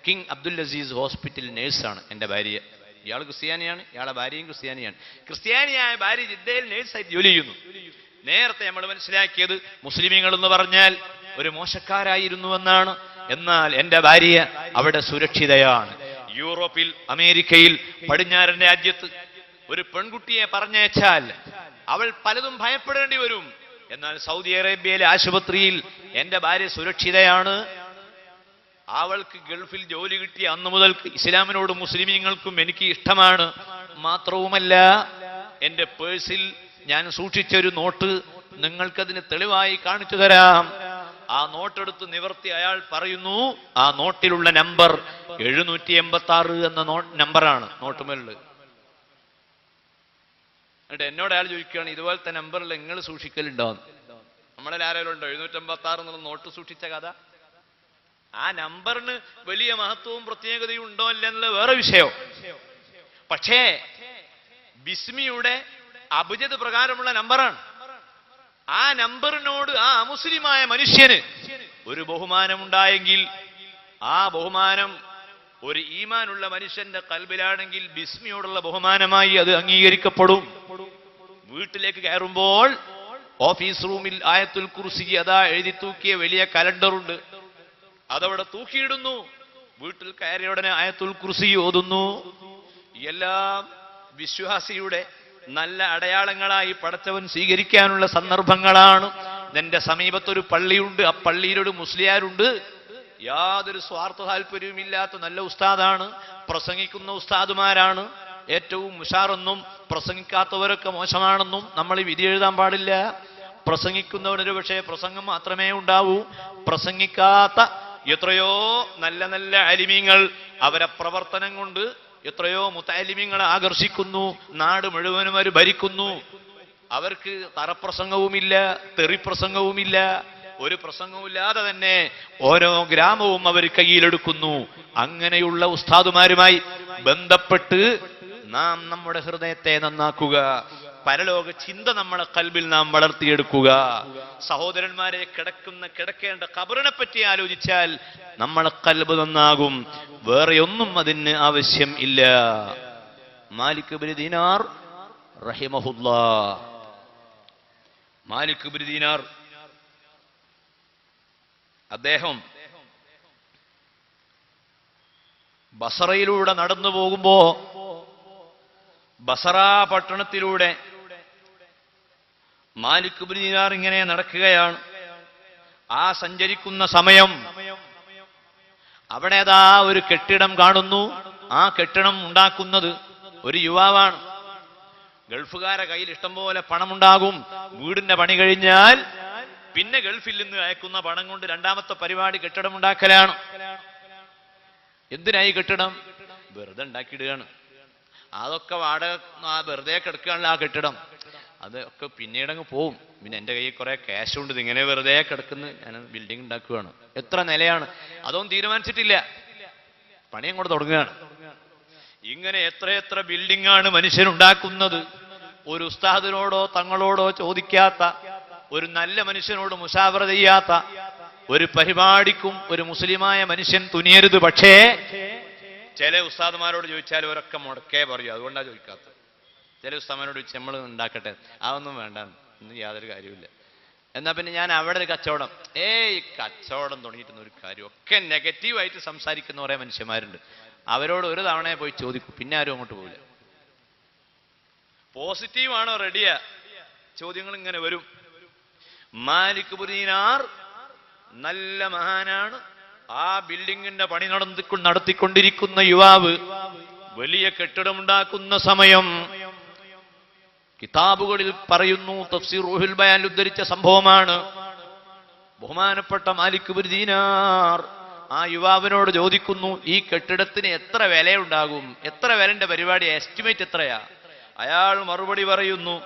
കിങ് അബ്ദുൽ അസീസ് ഹോസ്പിറ്റൽ നേഴ്സാണ് എന്റെ ഭാര്യ. ഇയാൾ ക്രിസ്ത്യാനിയാണ്, ഇയാളെ ഭാര്യയും ക്രിസ്ത്യാനിയാണ്. ക്രിസ്ത്യാനിയായ ഭാര്യ ജിദ്ദയിൽ നേഴ്സായി ജോലി ചെയ്യുന്നു. നേരത്തെ നമ്മൾ മനസ്സിലാക്കിയത് മുസ്ലിമീങ്ങൾ എന്ന് പറഞ്ഞാൽ ഒരു മോശക്കാരായിരുന്നുവെന്നാണ്. എന്നാൽ എന്റെ ഭാര്യ അവിടെ സുരക്ഷിതയാണ്. യൂറോപ്പിൽ, അമേരിക്കയിൽ, പടിഞ്ഞാറൻ രാജ്യത്ത് ഒരു പെൺകുട്ടിയെ പറഞ്ഞയച്ചാൽ അവൾ പലതും ഭയപ്പെടേണ്ടി വരും. എന്നാൽ സൗദി അറേബ്യയിലെ ആശുപത്രിയിൽ എന്റെ ഭാര്യ സുരക്ഷിതയാണ്. അവൾക്ക് ഗൾഫിൽ ജോലി കിട്ടിയ അന്നു മുതൽ ഇസ്ലാമിനോടും മുസ്ലിമീങ്ങൾക്കും എനിക്ക് ഇഷ്ടമാണ്. മാത്രവുമല്ല, എന്റെ പേഴ്സിൽ ഞാൻ സൂക്ഷിച്ചൊരു നോട്ട് നിങ്ങൾക്കതിന് തെളിവായി കാണിച്ചു തരാം. ആ നോട്ടെടുത്ത് നിവർത്തി അയാൾ പറയുന്നു, ആ നോട്ടിലുള്ള നമ്പർ 786 എന്ന നമ്പറാണ് നോട്ടുമേലുള്ളത്. എന്നിട്ട് എന്നോട് അയാൾ ചോദിക്കുകയാണ്, ഇതുപോലത്തെ നമ്പറിൽ നിങ്ങൾ സൂക്ഷിക്കലുണ്ടോ? നമ്മളിൽ ആരെങ്കിലും ഉണ്ടോ 786 എന്നുള്ള നോട്ട് സൂക്ഷിച്ച കഥ? ആ നമ്പറിന് വലിയ മഹത്വവും പ്രത്യേകതയും ഉണ്ടോ ഇല്ലെന്നുള്ള വേറെ വിഷയം. പക്ഷേ ബിസ്മിയുടെ അബ്ജദ് പ്രകാരമുള്ള നമ്പറാണ്. ആ നമ്പറിനോട് ആ അമുസ്ലിമായ മനുഷ്യന് ഒരു ബഹുമാനമുണ്ടായെങ്കിൽ, ആ ബഹുമാനം ഒരു ഈമാനുള്ള മനുഷ്യന്റെ കൽബിലാണെങ്കിൽ ബിസ്മിയോടുള്ള ബഹുമാനമായി അത് അംഗീകരിക്കപ്പെടും. വീട്ടിലേക്ക് കയറുമ്പോൾ ഓഫീസ് റൂമിൽ ആയത്തുൽ കുർസി അതാ എഴുതി തൂക്കിയ വലിയ കലണ്ടറുണ്ട്, അതവിടെ തൂക്കിയിടുന്നു. വീട്ടിൽ കയറിയ ഉടനെ ആയത്തുൽ കുർസി ഓതുന്നു. എല്ലാം വിശ്വാസിയുടെ നല്ല അടയാളങ്ങളായി പടച്ചവൻ സ്വീകരിക്കാനുള്ള സന്ദർഭങ്ങളാണ്. എന്റെ സമീപത്തൊരു പള്ളിയുണ്ട്, ആ പള്ളിയിലൊരു മുസ്ലിയാരുണ്ട്, യാതൊരു സ്വാർത്ഥ താല്പര്യവുമില്ലാത്ത നല്ല ഉസ്താദാണ്, പ്രസംഗിക്കുന്ന ഉസ്താദുമാരാണ്. ഏറ്റവും ഉഷാറെന്നും പ്രസംഗിക്കാത്തവരൊക്കെ മോശമാണെന്നും നമ്മൾ വിധി എഴുതാൻ പാടില്ല. പ്രസംഗിക്കുന്നവരൊരു പക്ഷേ പ്രസംഗം മാത്രമേ ഉണ്ടാവൂ. പ്രസംഗിക്കാത്ത എത്രയോ നല്ല നല്ല ആലിമീങ്ങൾ അവരെ പ്രവർത്തനം കൊണ്ട് എത്രയോ മുത്തഅല്ലിമീങ്ങളെ ആകർഷിക്കുന്നു. നാട് മുഴുവനും അവർ ഭരിക്കുന്നു. അവർക്ക് തറപ്രസംഗവുമില്ല, തെറിപ്രസംഗവുമില്ല, ഒരു പ്രസംഗവുമില്ലാതെ തന്നെ ഓരോ ഗ്രാമവും അവർ കയ്യിലെടുക്കുന്നു. അങ്ങനെയുള്ള ഉസ്താദുമാരുമായി ബന്ധപ്പെട്ട് നാം നമ്മുടെ ഹൃദയത്തെ നന്നാക്കുക. പരലോക ചിന്ത നമ്മളെ കൽബിൽ നാം വളർത്തിയെടുക്കുക. സഹോദരന്മാരെ, കിടക്കേണ്ട ഖബറിനെ പറ്റി ആലോചിച്ചാൽ നമ്മളെ കൽബ് നന്നാകും. വേറെ ഒന്നും അതിന് ആവശ്യം ഇല്ല. മാലിക് ഇബ്നു ദീനാർ റഹിമഹുല്ലാഹ്, മാലിക് ഇബ്നു ദീനാർ അദ്ദേഹം ബസറയിലൂടെ നടന്നു പോകുമ്പോ ബസറ പട്ടണത്തിലൂടെ മാലിക് ഇബ്നു ദീനാർ ഇങ്ങനെ നടക്കുകയാണ്. ആ സഞ്ചരിക്കുന്ന സമയം അവിടെ അതാ ഒരു കെട്ടിടം കാണുന്നു. ആ കെട്ടിടം ഉണ്ടാക്കുന്നത് ഒരു യുവാവാണ്. ഗൾഫുകാരെ കയ്യിൽ ഇഷ്ടംപോലെ പണമുണ്ടാകും. വീടിന്റെ പണി കഴിഞ്ഞാൽ പിന്നെ ഗൾഫിൽ നിന്ന് അയക്കുന്ന പണം കൊണ്ട് രണ്ടാമത്തെ പരിപാടി കെട്ടിടം ഉണ്ടാക്കലാണ്. എന്തിനായി കെട്ടിടം? വെറുതെ ഉണ്ടാക്കിയിടുകയാണ്. അതൊക്കെ വാടക വെറുതെ കിടക്കുകയാണല്ലോ ആ കെട്ടിടം. അതൊക്കെ പിന്നീടങ്ങ് പോവും. പിന്നെ എൻ്റെ കയ്യിൽ കുറെ ക്യാഷ് ഉണ്ട്, ഇങ്ങനെ വെറുതെ കിടക്കുന്നു, ഞാൻ ബിൽഡിംഗ് ഉണ്ടാക്കുകയാണ്. എത്ര നിലയാണ് അതൊന്നും തീരുമാനിച്ചിട്ടില്ല, പണി അങ്ങോട്ട് തുടങ്ങുകയാണ്. ഇങ്ങനെ എത്രയെത്ര ബിൽഡിംഗ് ആണ് മനുഷ്യനുണ്ടാക്കുന്നത്. ഒരു ഉസ്താദിനോടോ തങ്ങളോടോ ചോദിക്കാത്ത, ഒരു നല്ല മനുഷ്യനോട് മുശാവറ ചെയ്യാത്ത ഒരു പരിപാടിക്കും ഒരു മുസ്ലിമായ മനുഷ്യൻ തുനിയരുത്. പക്ഷേ ചില ഉസ്താദുമാരോട് ചോദിച്ചാൽ അവരൊക്കെ മുടക്കേ പറയൂ. അതുകൊണ്ടാണ് ചോദിക്കാത്തത്. ചില ഉസ്താദുമാരോട് ചോദിച്ചാൽ നമ്മൾ ഉണ്ടാക്കട്ടെ, അതൊന്നും വേണ്ട, ഇന്ന് യാതൊരു കാര്യമില്ല. എന്നാ പിന്നെ ഞാൻ അവിടെ ഒരു കച്ചവടം, കച്ചവടം തുടങ്ങിയിട്ടുന്ന ഒരു കാര്യം, ഒക്കെ നെഗറ്റീവായിട്ട് സംസാരിക്കുന്ന കുറേ മനുഷ്യന്മാരുണ്ട്. അവരോട് ഒരു തവണയെ പോയി ചോദിക്കും, പിന്നെ ആരും അങ്ങോട്ട് പോകില്ല. പോസിറ്റീവാണോ റെഡിയാ, ചോദ്യങ്ങൾ ഇങ്ങനെ വരും. മാലിക് ഇബ്നു ദീനാർ നല്ല മഹാനാണ്. ആ ബിൽഡിങ്ങിന്റെ പണി നടത്തിക്കൊണ്ടിരിക്കുന്ന യുവാവ് വലിയ കെട്ടിടമുണ്ടാക്കുന്ന സമയം കിതാബുകളിൽ പറയുന്നു, തഫ്സീർ റൂഹുൽ ബയാനിൽ ഉദ്ധരിച്ച സംഭവമാണ്. ബഹുമാനപ്പെട്ട മാലിക് ഇബ്നു ദീനാർ ആ യുവാവിനോട് ചോദിക്കുന്നു, ഈ കെട്ടിടത്തിന് എത്ര വിലയുണ്ടാകും, എത്ര വിലന്റെ പരിപാടി, എസ്റ്റിമേറ്റ് എത്രയാ? അയാൾ മറുപടി പറയുന്നു,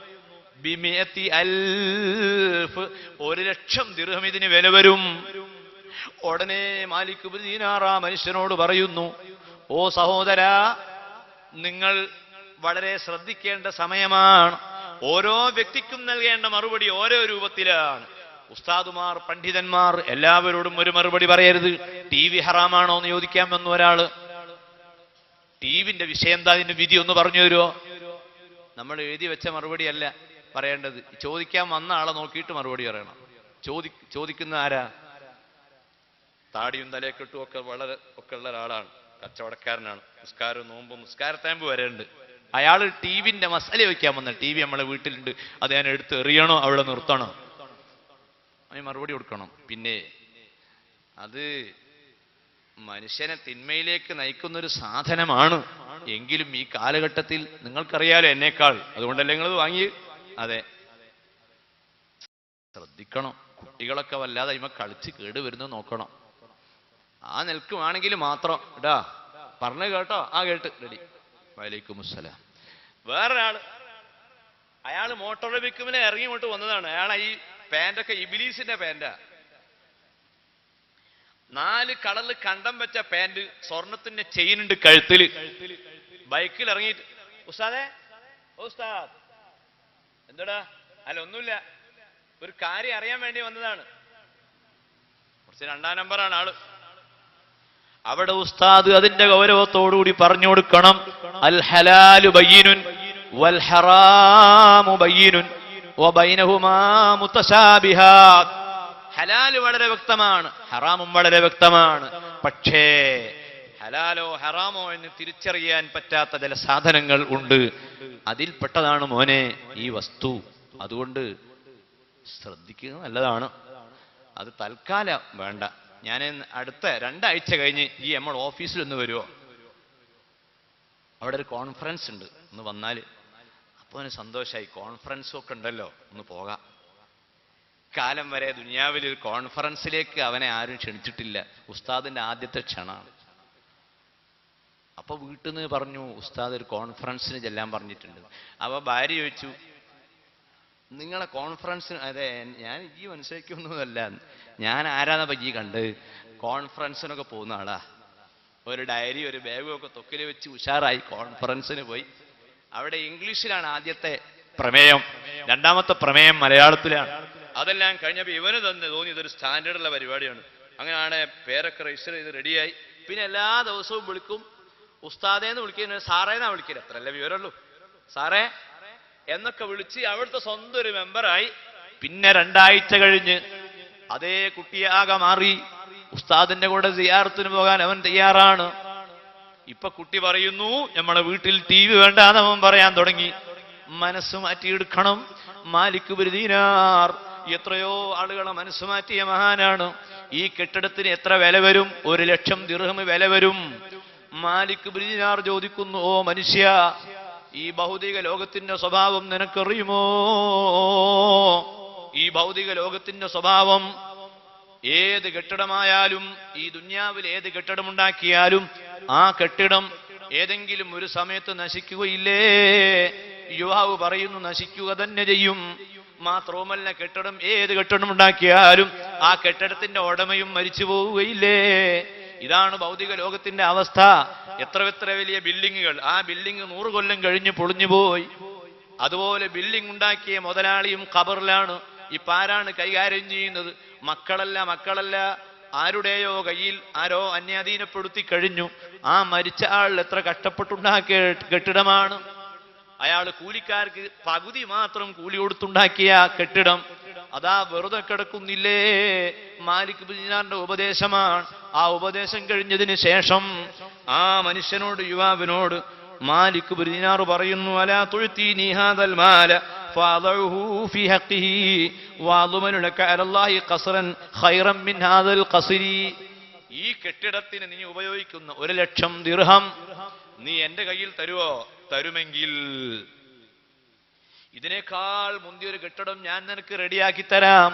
1,00,000 ദിർഹം ഇതിന് വില വരും. ഉടനെ മാലിക് ഇബ്നു ദീനാർ ആ മനുഷ്യനോട് പറയുന്നു, ഓ സഹോദരാ, നിങ്ങൾ വളരെ ശ്രദ്ധിക്കേണ്ട സമയമാണ്. ഓരോ വ്യക്തിക്കും നൽകേണ്ട മറുപടി ഓരോ രൂപത്തിലാണ്. ഉസ്താദുമാർ, പണ്ഡിതന്മാർ എല്ലാവരോടും ഒരു മറുപടി പറയരുത്. ടി വി ഹറാമാണോ എന്ന് ചോദിക്കാൻ വന്നു ഒരാള്. ടിവിന്റെ വിഷയം എന്താ, അതിന്റെ വിധി ഒന്ന് പറഞ്ഞു തരുമോ? നമ്മൾ എഴുതി വെച്ച മറുപടി അല്ല പറയേണ്ടത്. ചോദിക്കാൻ വന്ന ആളെ നോക്കിയിട്ട് മറുപടി പറയണം. ചോദിക്കുന്ന ആരാ? താടിയും തലയെക്കെട്ടും ഒക്കെ വളരെ ഒക്കെ ഉള്ള ഒരാളാണ്, കച്ചവടക്കാരനാണ്. നിസ്കാരവും നോമ്പും നിസ്കാരത്താമ്പ് വരെയുണ്ട്. അയാൾ ടിവിന്റെ മസാല വയ്ക്കാൻ വന്ന, ടി വി നമ്മളെ വീട്ടിലുണ്ട്, അത് ഞാൻ എടുത്ത് എറിയണോ അവിടെ നിർത്തണോ, അതിന് മറുപടി കൊടുക്കണം. പിന്നെ അത് മനുഷ്യനെ തിന്മയിലേക്ക് നയിക്കുന്നൊരു സാധനമാണ്. എങ്കിലും ഈ കാലഘട്ടത്തിൽ നിങ്ങൾക്കറിയാലോ എന്നേക്കാൾ, അതുകൊണ്ടല്ലേ നിങ്ങൾ വാങ്ങി. അതെ, ശ്രദ്ധിക്കണം. കുട്ടികളൊക്കെ വല്ലാതെ ഇമ കളിച്ച് കേടുവരുന്നത് നോക്കണം. ആ നിൽക്കുവാണെങ്കിൽ മാത്രം ഇടാ പറഞ്ഞു കേട്ടോ, ആ കേട്ട് റെഡി. വലൈക്കും അസ്സലാം. വേറൊരാള്, അയാള് മോട്ടോർ വെഹിക്കിളിൽ ഇറങ്ങി ഇങ്ങോട്ട് വന്നതാണ്. അയാൾ ഈ പാന്റൊക്കെ ഇബിലീസിന്റെ പാന്റാ, 4 കളറിൽ കണ്ടം വെച്ച പാന്റ്, സ്വർണത്തിന്റെ ചെയിൻ ഉണ്ട് കഴുത്തില്. ബൈക്കിൽ ഇറങ്ങിയിട്ട്, ഉസ്താദേ, ഉസ്താദ് എന്താടാ? അല്ല ഒന്നുമില്ല, ഒരു കാര്യം അറിയാൻ വേണ്ടി വന്നതാണ്. കുറച്ച് 2-ാം നമ്പറാണ് ആള്. അവിടെ ഉസ്താദ് അതിന്റെ ഗൗരവത്തോടുകൂടി പറഞ്ഞു കൊടുക്കണം, അൽ ഹലാലു ബയ്യിനുൻ വൽ ഹറാമു ബയ്യിനുൻ വബൈനഹുമാ മുതശാബിഹാത്ത്. ഹലാല് വളരെ വ്യക്തമാണ്, ഹറാമും വളരെ വ്യക്തമാണ്. പക്ഷേ ഹലാലോ ഹറാമോ എന്ന് തിരിച്ചറിയാൻ പറ്റാത്ത ചില സാധനങ്ങൾ ഉണ്ട്. അതിൽപ്പെട്ടതാണ് മോനെ ഈ വസ്തു. അതുകൊണ്ട് ശ്രദ്ധിക്കുന്നത് നല്ലതാണ്. അത് തൽക്കാലം വേണ്ട. ഞാൻ അടുത്ത 2 ആഴ്ച കഴിഞ്ഞ് ഈ നമ്മൾ ഓഫീസിലൊന്ന് വരുമോ? അവിടെ ഒരു കോൺഫറൻസ് ഉണ്ട്, ഒന്ന് വന്നാൽ. അപ്പോൾ അവന് സന്തോഷമായി, കോൺഫറൻസും ഒക്കെ ഉണ്ടല്ലോ, ഒന്ന് പോകാം. കാലം വരെ ദുനിയാവിൽ ഒരു കോൺഫറൻസിലേക്ക് അവനെ ആരും ക്ഷണിച്ചിട്ടില്ല. ഉസ്താദിന്റെ ആദ്യത്തെ ക്ഷണമാണ്. അപ്പൊ വീട്ടിൽ നിന്ന് പറഞ്ഞു, ഉസ്താദ് ഒരു കോൺഫറൻസിന് ചെല്ലാൻ പറഞ്ഞിട്ടുണ്ട്. അപ്പൊ ഭാര്യ ചോദിച്ചു, നിങ്ങളെ കോൺഫറൻസിന്? അതെ, ഞാൻ ഈ മനസ്സിലാക്കിയൊന്നുമല്ല, ഞാൻ ആരാന്നപ്പോ ഈ കണ്ട് കോൺഫറൻസിനൊക്കെ പോകുന്ന ആളാ. ഒരു ഡയറി ഒരു ബാഗും ഒക്കെ തൊക്കിൽ വെച്ച് ഉഷാറായി കോൺഫറൻസിന് പോയി. അവിടെ ഇംഗ്ലീഷിലാണ് ആദ്യത്തെ പ്രമേയം, രണ്ടാമത്തെ പ്രമേയം മലയാളത്തിലാണ്. അതെല്ലാം കഴിഞ്ഞപ്പോൾ ഇവന് തന്നെ തോന്നി ഇതൊരു സ്റ്റാൻഡേർഡുള്ള പരിപാടിയാണ്. അങ്ങനെയാണ് പേരൊക്കെ രജിസ്റ്റർ ചെയ്ത് റെഡിയായി. പിന്നെ എല്ലാ ദിവസവും വിളിക്കും. ഉസ്താദേന്ന് വിളിക്കുന്നത് സാറേന്നാ വിളിക്കില്ല, അത്രല്ലേ വിവരമുള്ളൂ. സാറേ എന്നൊക്കെ വിളിച്ച് അവിടുത്തെ സ്വന്തം ഒരു മെമ്പറായി. പിന്നെ 2 ആഴ്ച കഴിഞ്ഞ് അതേ കുട്ടിയാകെ മാറി. ഉസ്താദിന്റെ കൂടെ സിയാറത്തിന് പോകാൻ അവൻ തയ്യാറാണ്. ഇപ്പൊ കുട്ടി പറയുന്നു, നമ്മളെ വീട്ടിൽ TV വേണ്ടാന്ന് അവൻ പറയാൻ തുടങ്ങി. മനസ്സ് മാറ്റിയെടുക്കണം. മാലിക് ബിൻ ദീനാർ എത്രയോ ആളുകളെ മനസ്സ് മാറ്റിയ മഹാനാണ്. ഈ കെട്ടിടത്തിന് എത്ര വില വരും? 1,00,000 ദിർഹം വില വരും. മാലിക് ബിൻ ദീനാർ ചോദിക്കുന്നു, ഓ മനുഷ്യ, ഈ ഭൗതിക ലോകത്തിന്റെ സ്വഭാവം നിനക്കറിയുമോ? ഈ ഭൗതിക ലോകത്തിന്റെ സ്വഭാവം, ഏത് കെട്ടിടമായാലും, ഈ ദുന്യാവിൽ ഏത് കെട്ടിടമുണ്ടാക്കിയാലും ആ കെട്ടിടം ഏതെങ്കിലും ഒരു സമയത്ത് നശിക്കുകയില്ലേ? യുവാവ് പറയുന്നു, നശിക്കുക തന്നെ ചെയ്യും. മാത്രവുമല്ല, കെട്ടിടം ഏത് കെട്ടിടം ഉണ്ടാക്കിയാലും ആ കെട്ടിടത്തിന്റെ ഉടമയും മരിച്ചു പോവുകയില്ലേ? ഇതാണ് ഭൗതിക ലോകത്തിന്റെ അവസ്ഥ. എത്ര വലിയ ബിൽഡിങ്ങുകൾ, ആ ബിൽഡിംഗ് 100 കൊല്ലം കഴിഞ്ഞ് പൊളിഞ്ഞുപോയി. അതുപോലെ ബിൽഡിംഗ് ഉണ്ടാക്കിയ മുതലാളിയും ഖബറിലാണ്. ഇപ്പൊ ആരാണ് കൈകാര്യം ചെയ്യുന്നത്? മക്കളല്ല, ആരുടെയോ കയ്യിൽ ആരോ അന്യാധീനപ്പെടുത്തി കഴിഞ്ഞു. ആ മരിച്ച ആൾ എത്ര കഷ്ടപ്പെട്ടുണ്ടാക്കിയ കെട്ടിടമാണ്. അയാൾ കൂലിക്കാർക്ക് പകുതി മാത്രം കൂലി കൊടുത്തുണ്ടാക്കിയ കെട്ടിടം അതാ വെറുതെ കിടക്കുന്നില്ലേ? മാലിക് ബിൻ ദീനാറിന്റെ ഉപദേശമാണ്. ആ ഉപദേശം കഴിഞ്ഞതിന് ശേഷം ആ മനുഷ്യനോട്, യുവാവിനോട് മാലിക് ബിൻ ദീനാർ പറയുന്നു, അലാ തുഅ്തീനി ഹാദൽ മാല ഫഅദഉഹു ഫീ ഹഖ്ഖിഹി വഅദ്മനു ലക അലല്ലാഹി ഖസ്റൻ ഖൈറൻ മിൻ ഹാദൽ ഖസ്രി. ഈ കെട്ടിടത്തിന് നീ ഉപയോഗിക്കുന്ന 1,00,000 ദിർഹം നീ എന്റെ കയ്യിൽ തരുവോ? തരുമെങ്കിൽ ഇതിനേക്കാൾ മുന്തിയൊരു കെട്ടിടം ഞാൻ നിനക്ക് റെഡിയാക്കി തരാം.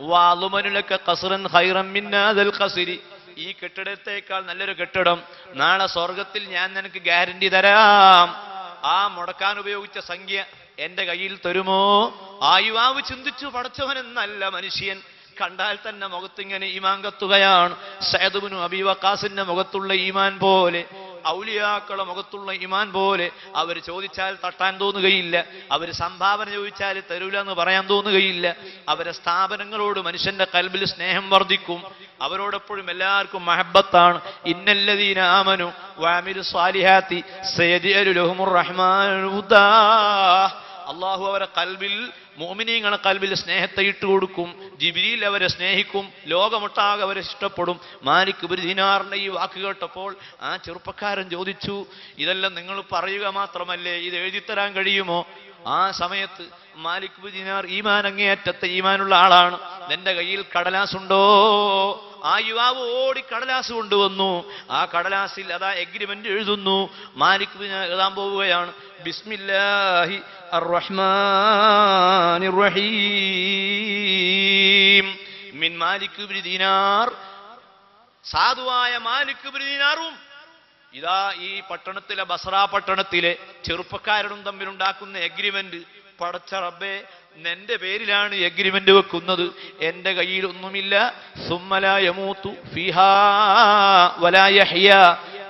വഅദ്മനു ലക ഖസ്റൻ ഖൈറൻ മിൻ ഹാദൽ ഖസ്രി. ഈ കെട്ടിടത്തേക്കാൾ നല്ലൊരു കെട്ടിടം നാളെ സ്വർഗത്തിൽ ഞാൻ നിനക്ക് ഗ്യാരണ്ടി തരാം. ആ മുടക്കാൻ ഉപയോഗിച്ച സംഖ്യ എന്റെ കയ്യിൽ തരുമോ? ആ യുവാവ് ചിന്തിച്ചു, പടച്ചവനെന്നല്ല മനുഷ്യൻ, കണ്ടാൽ തന്നെ മുഖത്തിങ്ങനെ ഈമാൻ കത്തുകയാണ്. സഅദ് ഇബ്നു അബീ വഖാസിന്റെ മുഖത്തുള്ള ഈമാൻ പോലെ, ഔലിയാക്കളുടെ മുഖത്തുള്ള ഈമാൻ പോലെ. അവർ ചോദിച്ചാൽ തട്ടാൻ തോന്നുകയില്ല, അവർ സംഭാവന ചോദിച്ചാൽ തരൂല എന്ന് പറയാൻ തോന്നുകയില്ല. അവരെ സ്ഥാപനങ്ങളോട് മനുഷ്യന്റെ കൽബിൽ സ്നേഹം വർദ്ധിക്കും. അവരോടെപ്പോഴും എല്ലാവർക്കും മഹബത്താണ്. ഇന്നല്ലദീന ആമനു വഅമിലു സ്വാലിഹാത്തി സയജ്അലു ലഹുമുർ റഹ്മാനു വുദ്ദാ. അള്ളാഹു അവരെ കൽബിൽ, മുഅ്മിനീങ്ങളുടെ കൽബിൽ സ്നേഹത്തെ ഇട്ടുകൊടുക്കും. ജിബ്രീൽ അവരെ സ്നേഹിക്കും. ലോകമൊട്ടാകെ അവരെ ഇഷ്ടപ്പെടും. മാലിക് ബിൻ ദീനാറിന്റെ ഈ വാക്ക് കേട്ടപ്പോൾ ആ ചെറുപ്പക്കാരൻ ചോദിച്ചു, ഇതെല്ലാം നിങ്ങൾ പറയുക മാത്രമല്ലേ, ഇത് എഴുതിത്തരാൻ കഴിയുമോ? ആ സമയത്ത് മാലിക് ബിൻ ദീനാർ ഈമാൻ അങ്ങേയറ്റത്തെ ഈമാനുള്ള ആളാണ്. നിന്റെ കയ്യിൽ കടലാസുണ്ടോ? ആ യുവാവ് ഓടി കടലാസ് കൊണ്ടുവന്നു. ആ കടലാസിൽ അതാ എഗ്രിമെന്റ് എഴുതുന്നു. മാലിക് ബിൻ ദീനാർ എഴുതാൻ പോവുകയാണ്, ബിസ്മില്ലാഹി അർറഹ്മാനിർ റഹീം മിൻ മാലിക് ബിൻ ദീനാർ. സാധുവായ മാലിക് ബിൻ ദീനാറും ഇതാ ഈ പട്ടണത്തിലെ, ബസ്ര പട്ടണത്തിലെ ചെറുപ്പക്കാരും തമ്മിലുണ്ടാക്കുന്ന എഗ്രിമെന്റ്. പടച്ച റബ്ബേ, നിന്റെ പേരിലാണ് എഗ്രിമെന്റ് വെക്കുന്നത്, എന്റെ കയ്യിൽ ഒന്നുമില്ല. സുമ്മലാ യമൂതു ഫീഹാ വലാ യഹ്യാ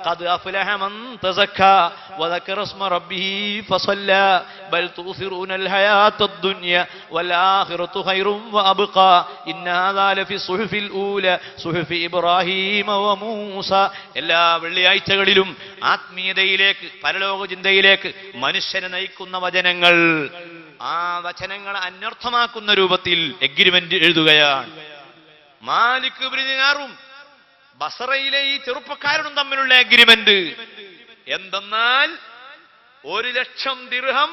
ഖദ് അഫ്ലഹ മൻ തസക്കാ വദക്കറ ഇസ്മ റബ്ബിഹി ഫസല്ലാ ബൽ തുസിറൂനൽ ഹയാത്തദ് ദുനിയ വൽ ആഖിറതു ഖൈറും വഅബ്ഖാ ഇന്ന ഹാദാ ലഫി സുഹുഫിൽ ഊല സുഹുഫി ഇബ്രാഹീമ വമൂസ. എല്ലാ വെള്ളിയാഴ്ചകളിലും ആത്മീയതയിലേക്ക്, പരലോക ചിന്തയിലേക്ക് മനുഷ്യനെ നയിക്കുന്ന വചനങ്ങൾ, ആ വചനങ്ങളെ അന്വർത്ഥമാക്കുന്ന രൂപത്തിൽ എഗ്രിമെന്റ് എഴുതുകയാണ്. മാലിക് ബിൻ ദീനാറും ബസറയിലെ ഈ ചെറുപ്പക്കാരനും തമ്മിലുള്ള എഗ്രിമെന്റ് എന്തെന്നാൽ, 1,00,000 ദിർഹം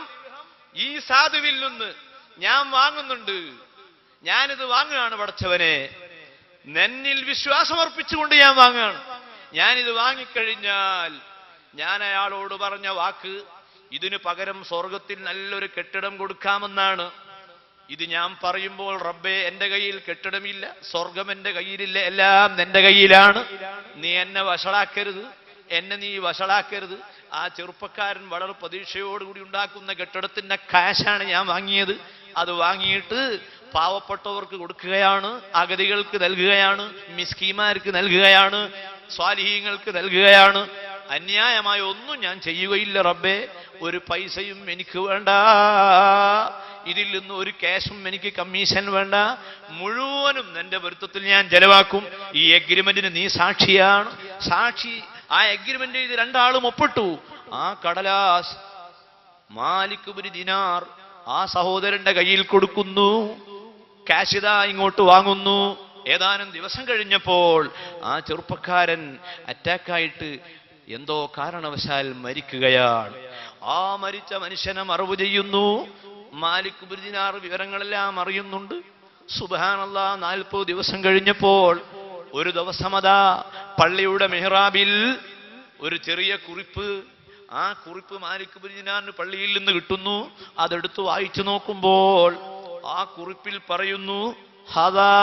ഈ സാധുവിൽ നിന്ന് ഞാൻ വാങ്ങുന്നുണ്ട്. ഞാനിത് വാങ്ങുകയാണ് പടച്ചവനെ, നിന്നിൽ വിശ്വാസം അർപ്പിച്ചുകൊണ്ട് ഞാൻ വാങ്ങുകയാണ്. ഞാനിത് വാങ്ങിക്കഴിഞ്ഞാൽ ഞാൻ അയാളോട് പറഞ്ഞ വാക്ക് ഇതിനു പകരം സ്വർഗത്തിൽ നല്ലൊരു കെട്ടിടം കൊടുക്കാമെന്നാണ്. ഇത് ഞാൻ പറയുമ്പോൾ റബ്ബേ എന്റെ കയ്യിൽ കെട്ടിടമില്ല, സ്വർഗം എന്റെ കയ്യിലില്ല, എല്ലാം നിന്റെ കയ്യിലാണ്. നീ എന്നെ വഷളാക്കരുത്, എന്നെ നീ വഷളാക്കരുത്. ആ ചെറുപ്പക്കാരൻ വളരെ പ്രതീക്ഷയോടുകൂടി ഉണ്ടാക്കുന്ന കെട്ടിടത്തിന്റെ കാശാണ് ഞാൻ വാങ്ങിയത്. അത് വാങ്ങിയിട്ട് പാവപ്പെട്ടവർക്ക് കൊടുക്കുകയാണ്, അഗതികൾക്ക് നൽകുകയാണ്, മിസ്കീമാർക്ക് നൽകുകയാണ്, സ്വാലിഹീങ്ങൾക്ക് നൽകുകയാണ്. അന്യായമായ ഒന്നും ഞാൻ ചെയ്യുകയില്ല റബ്ബേ. ഒരു പൈസയും എനിക്ക് വേണ്ട, ഇതിൽ നിന്ന് ഒരു ക്യാഷും എനിക്ക് കമ്മീഷൻ വേണ്ട, മുഴുവനും നിന്റെ പൊരുത്തത്തിൽ ഞാൻ ചെലവാക്കും. ഈ എഗ്രിമെന്റിന് നീ സാക്ഷിയാണ്. സാക്ഷി ആ എഗ്രിമെന്റ് ഇത് രണ്ടാളും ഒപ്പിട്ടു. ആ കടലാസ് മാലിക് ഇബ്നു ദിനാർ ആ സഹോദരന്റെ കയ്യിൽ കൊടുക്കുന്നു. കാശിത ഇങ്ങോട്ട് വാങ്ങുന്നു. ഏതാനും ദിവസം കഴിഞ്ഞപ്പോൾ ആ ചെറുപ്പക്കാരൻ അറ്റാക്കായിട്ട് എന്തോ കാരണവശാൽ മരിക്കുകയാണ്. ആ മരിച്ച മനുഷ്യനെ മറവ് ചെയ്യുന്നു. മാലിക് ഇബ്നു ദിനാർ വിവരങ്ങളെല്ലാം അറിയുന്നുണ്ട്. സുബ്ഹാനല്ലാഹ്, 40 ദിവസം കഴിഞ്ഞപ്പോൾ ഒരു ദിവസം അതാ പള്ളിയുടെ മെഹ്റാബിൽ ഒരു ചെറിയ കുറിപ്പ്, ആ കുറിപ്പ് മാലിക് ഇബ്നു ദിനാറിന് പള്ളിയിൽ നിന്ന് കിട്ടുന്നു. അതെടുത്ത് വായിച്ചു നോക്കുമ്പോൾ ആ കുറിപ്പിൽ പറയുന്നു, ഹദാ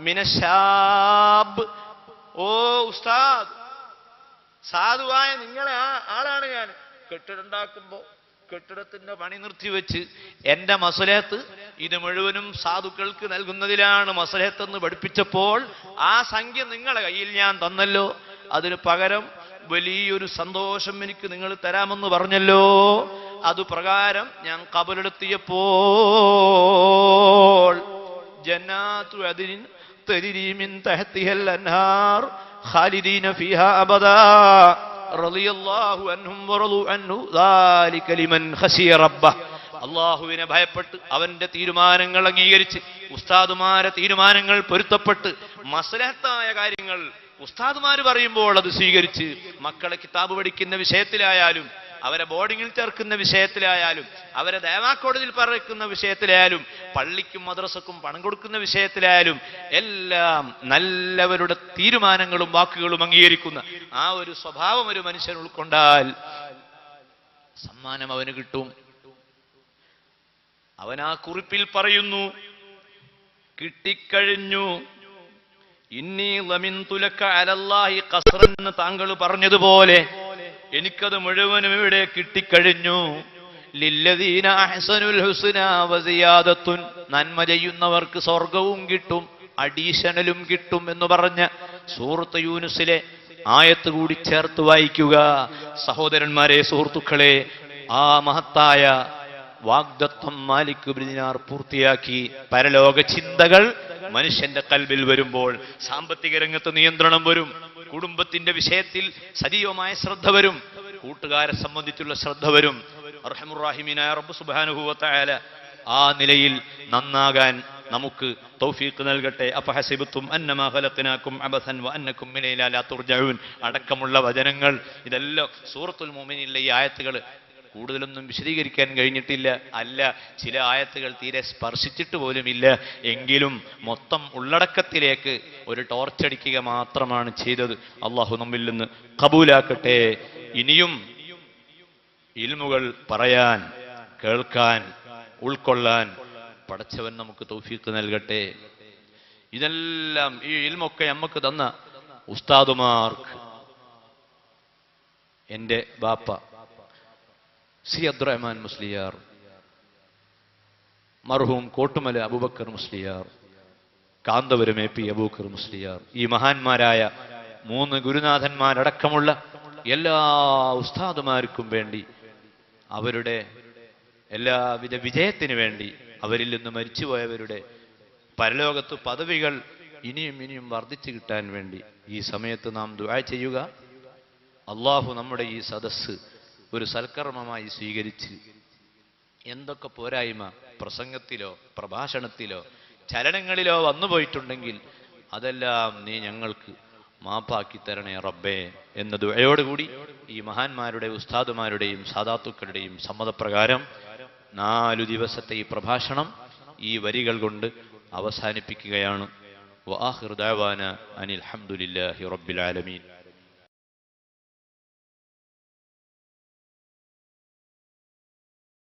മിനശാബ്, ഓ ഉസ്താദ്, സാധുവായ നിങ്ങളെ ആളാണ് ഞാൻ. കെട്ടിടുണ്ടാക്കുമ്പോ കെട്ടിടത്തിന്റെ പണി നിർത്തിവെച്ച് എന്റെ മസ്ലഹത്ത് ഇത് മുഴുവനും സാധുക്കൾക്ക് നൽകുന്നതിലാണ് മസ്ലഹത്ത് എന്ന് പഠിപ്പിച്ചപ്പോൾ ആ സംഖ്യ നിങ്ങളെ കയ്യിൽ ഞാൻ തന്നല്ലോ, അതിന് പകരം വലിയൊരു സന്തോഷം എനിക്ക് നിങ്ങൾ തരാമെന്ന് പറഞ്ഞല്ലോ. അതുപ്രകാരം ഞാൻ ഖബറെടുത്തിയപ്പോൾ ജന്നാത്തു അദ്നിൻ തജ്രി മിൻ തഹ്തിഹൽ അൻഹാർ ഖാലിദീന ഫീഹാ അബദാ റളിയല്ലാഹു അൻഹും വറളു അൻഹു ദാലിക ലിമൻ ഖശിയ റബ്ബഹ്. അല്ലാഹുവിനെ ഭയപ്പെട്ട് അവന്റെ തീരുമാനങ്ങൾ അംഗീകരിച്ച് ഉസ്താദുമാരെ തീരുമാനങ്ങൾ പൊരുത്തപ്പെട്ട് മസ്ലഹത്തായ കാര്യങ്ങൾ ഉസ്താദുമാര് പറയുമ്പോൾ അത് സ്വീകരിച്ച് മക്കളെ കിതാബ് പഠിക്കുന്ന വിഷയത്തിലായാലും അവരെ ബോർഡിങ്ങിൽ ചേർക്കുന്ന വിഷയത്തിലായാലും അവരെ ദേവാക്കോടതിയിൽ പറക്കുന്ന വിഷയത്തിലായാലും പള്ളിക്കും മദ്രസക്കും പണം കൊടുക്കുന്ന വിഷയത്തിലായാലും എല്ലാം നല്ലവരുടെ തീരുമാനങ്ങളും വാക്കുകളും അംഗീകരിക്കുന്ന ആ ഒരു സ്വഭാവം ഒരു മനുഷ്യൻ ഉൾക്കൊണ്ടാൽ സമ്മാനം അവന് കിട്ടും. അവൻ ആ കുറിപ്പിൽ പറയുന്നു, കിട്ടിക്കഴിഞ്ഞു. ഇന്നി ലമിൻതു ലക അലല്ലാഹി ഖസ്റൻ എന്ന് താങ്കൾ പറഞ്ഞതുപോലെ എനിക്കത് മുഴുവനും ഇവിടെ കിട്ടിക്കഴിഞ്ഞു. ലില്ലദീന അഹ്സനുൽ ഹുസ്ന വസിയാദത്തുൻ, നന്മ ചെയ്യുന്നവർക്ക് സ്വർഗവും കിട്ടും അഡീഷണലും കിട്ടും എന്ന് പറഞ്ഞ സൂറത്ത് യൂനുസിലെ ആയത്ത് കൂടി ചേർത്ത് വായിക്കുക. സഹോദരന്മാരെ, സുഹൃത്തുക്കളെ, ആ മഹത്തായ വാഗ്ദത്തം മാലിക് ഇബ്നു ദിനാർ പൂർത്തിയാക്കി. പരലോക ചിന്തകൾ മനുഷ്യന്റെ കൽബിൽ വരുമ്പോൾ സാമ്പത്തിക രംഗത്ത് നിയന്ത്രണം വരും, കുടുംബത്തിന്റെ വിഷയത്തിൽ സജീവമായ ശ്രദ്ധ വരും, കൂട്ടുകാരെ സംബന്ധിച്ചുള്ള ശ്രദ്ധ വരും. അർഹമുർ-റഹീമീനായ റബ്ബ് സുബ്ഹാനഹു വ തആല ആ നിലയിൽ നന്നാകാൻ നമുക്ക് തൗഫീഖ് നൽകട്ടെ. അഫഹസിബതും അന്നമാ ഖലഖനാകും അബസൻ വ അന്നകും ഇലൈനാ ലാ തുർജഊൻ അടക്കമുള്ള വചനങ്ങൾ, ഇതെല്ലാം സൂറത്തുൽ മുഅ്മിനീനിലെ ഈ ആയത്തുകൾ കൂടുതലൊന്നും വിശദീകരിക്കാൻ കഴിഞ്ഞിട്ടില്ല. അല്ല, ചില ആയത്തുകൾ തീരെ സ്പർശിച്ചിട്ട് പോലുമില്ല. എങ്കിലും മൊത്തം ഉള്ളടക്കത്തിലേക്ക് ഒരു ടോർച്ചടിക്കുക മാത്രമാണ് ചെയ്തത്. അള്ളാഹു നമ്മിൽ നിന്ന് ഖബൂലാക്കട്ടെ. ഇനിയും ഇൽമുകൾ പറയാൻ, കേൾക്കാൻ, ഉൾക്കൊള്ളാൻ പടച്ചവൻ നമുക്ക് തൗഫീഖ് നൽകട്ടെ. ഇതെല്ലാം ഈ ഇൽമൊക്കെ നമുക്ക് തന്ന ഉസ്താദുമാർക്ക് എൻ്റെ ബാപ്പ സി അബ്ദുറഹ്മാൻ മുസ്ലിയാർ, മർഹൂം കോട്ടുമല അബൂബക്കർ മുസ്ലിയാർ, കാന്തപുരം എ പി അബൂബക്കർ മുസ്ലിയാർ, ഈ മഹാന്മാരായ 3 ഗുരുനാഥന്മാരടക്കമുള്ള എല്ലാ ഉസ്താദുമാർക്കും വേണ്ടി, അവരുടെ എല്ലാവിധ വിജയത്തിന് വേണ്ടി, അവരിൽ നിന്ന് മരിച്ചുപോയവരുടെ പരലോകത്ത് പദവികൾ ഇനിയും ഇനിയും വർദ്ധിച്ചു കിട്ടാൻ വേണ്ടി ഈ സമയത്ത് നാം ദുആ ചെയ്യുക. അള്ളാഹു നമ്മുടെ ഈ സദസ്സ് ഒരു സൽക്കർമ്മമായി സ്വീകരിച്ച് എന്തൊക്കെ പോരായ്മ പ്രസംഗത്തിലോ പ്രഭാഷണത്തിലോ ചലനങ്ങളിലോ വന്നുപോയിട്ടുണ്ടെങ്കിൽ അതെല്ലാം നീ ഞങ്ങൾക്ക് മാപ്പാക്കി തരണേ റബ്ബേ എന്ന ദുആയോടുകൂടി ഈ മഹാന്മാരുടെ ഉസ്താദുമാരുടെയും സാദാത്തുക്കളുടെയും സമ്മതപ്രകാരം 4 ദിവസത്തെ ഈ പ്രഭാഷണം ഈ വരികൾ കൊണ്ട് അവസാനിപ്പിക്കുകയാണ്. വആഖിറു ദഅവാന അനിൽ ഹംദുലില്ലാഹി റബ്ബിൽ ആലമീൻ.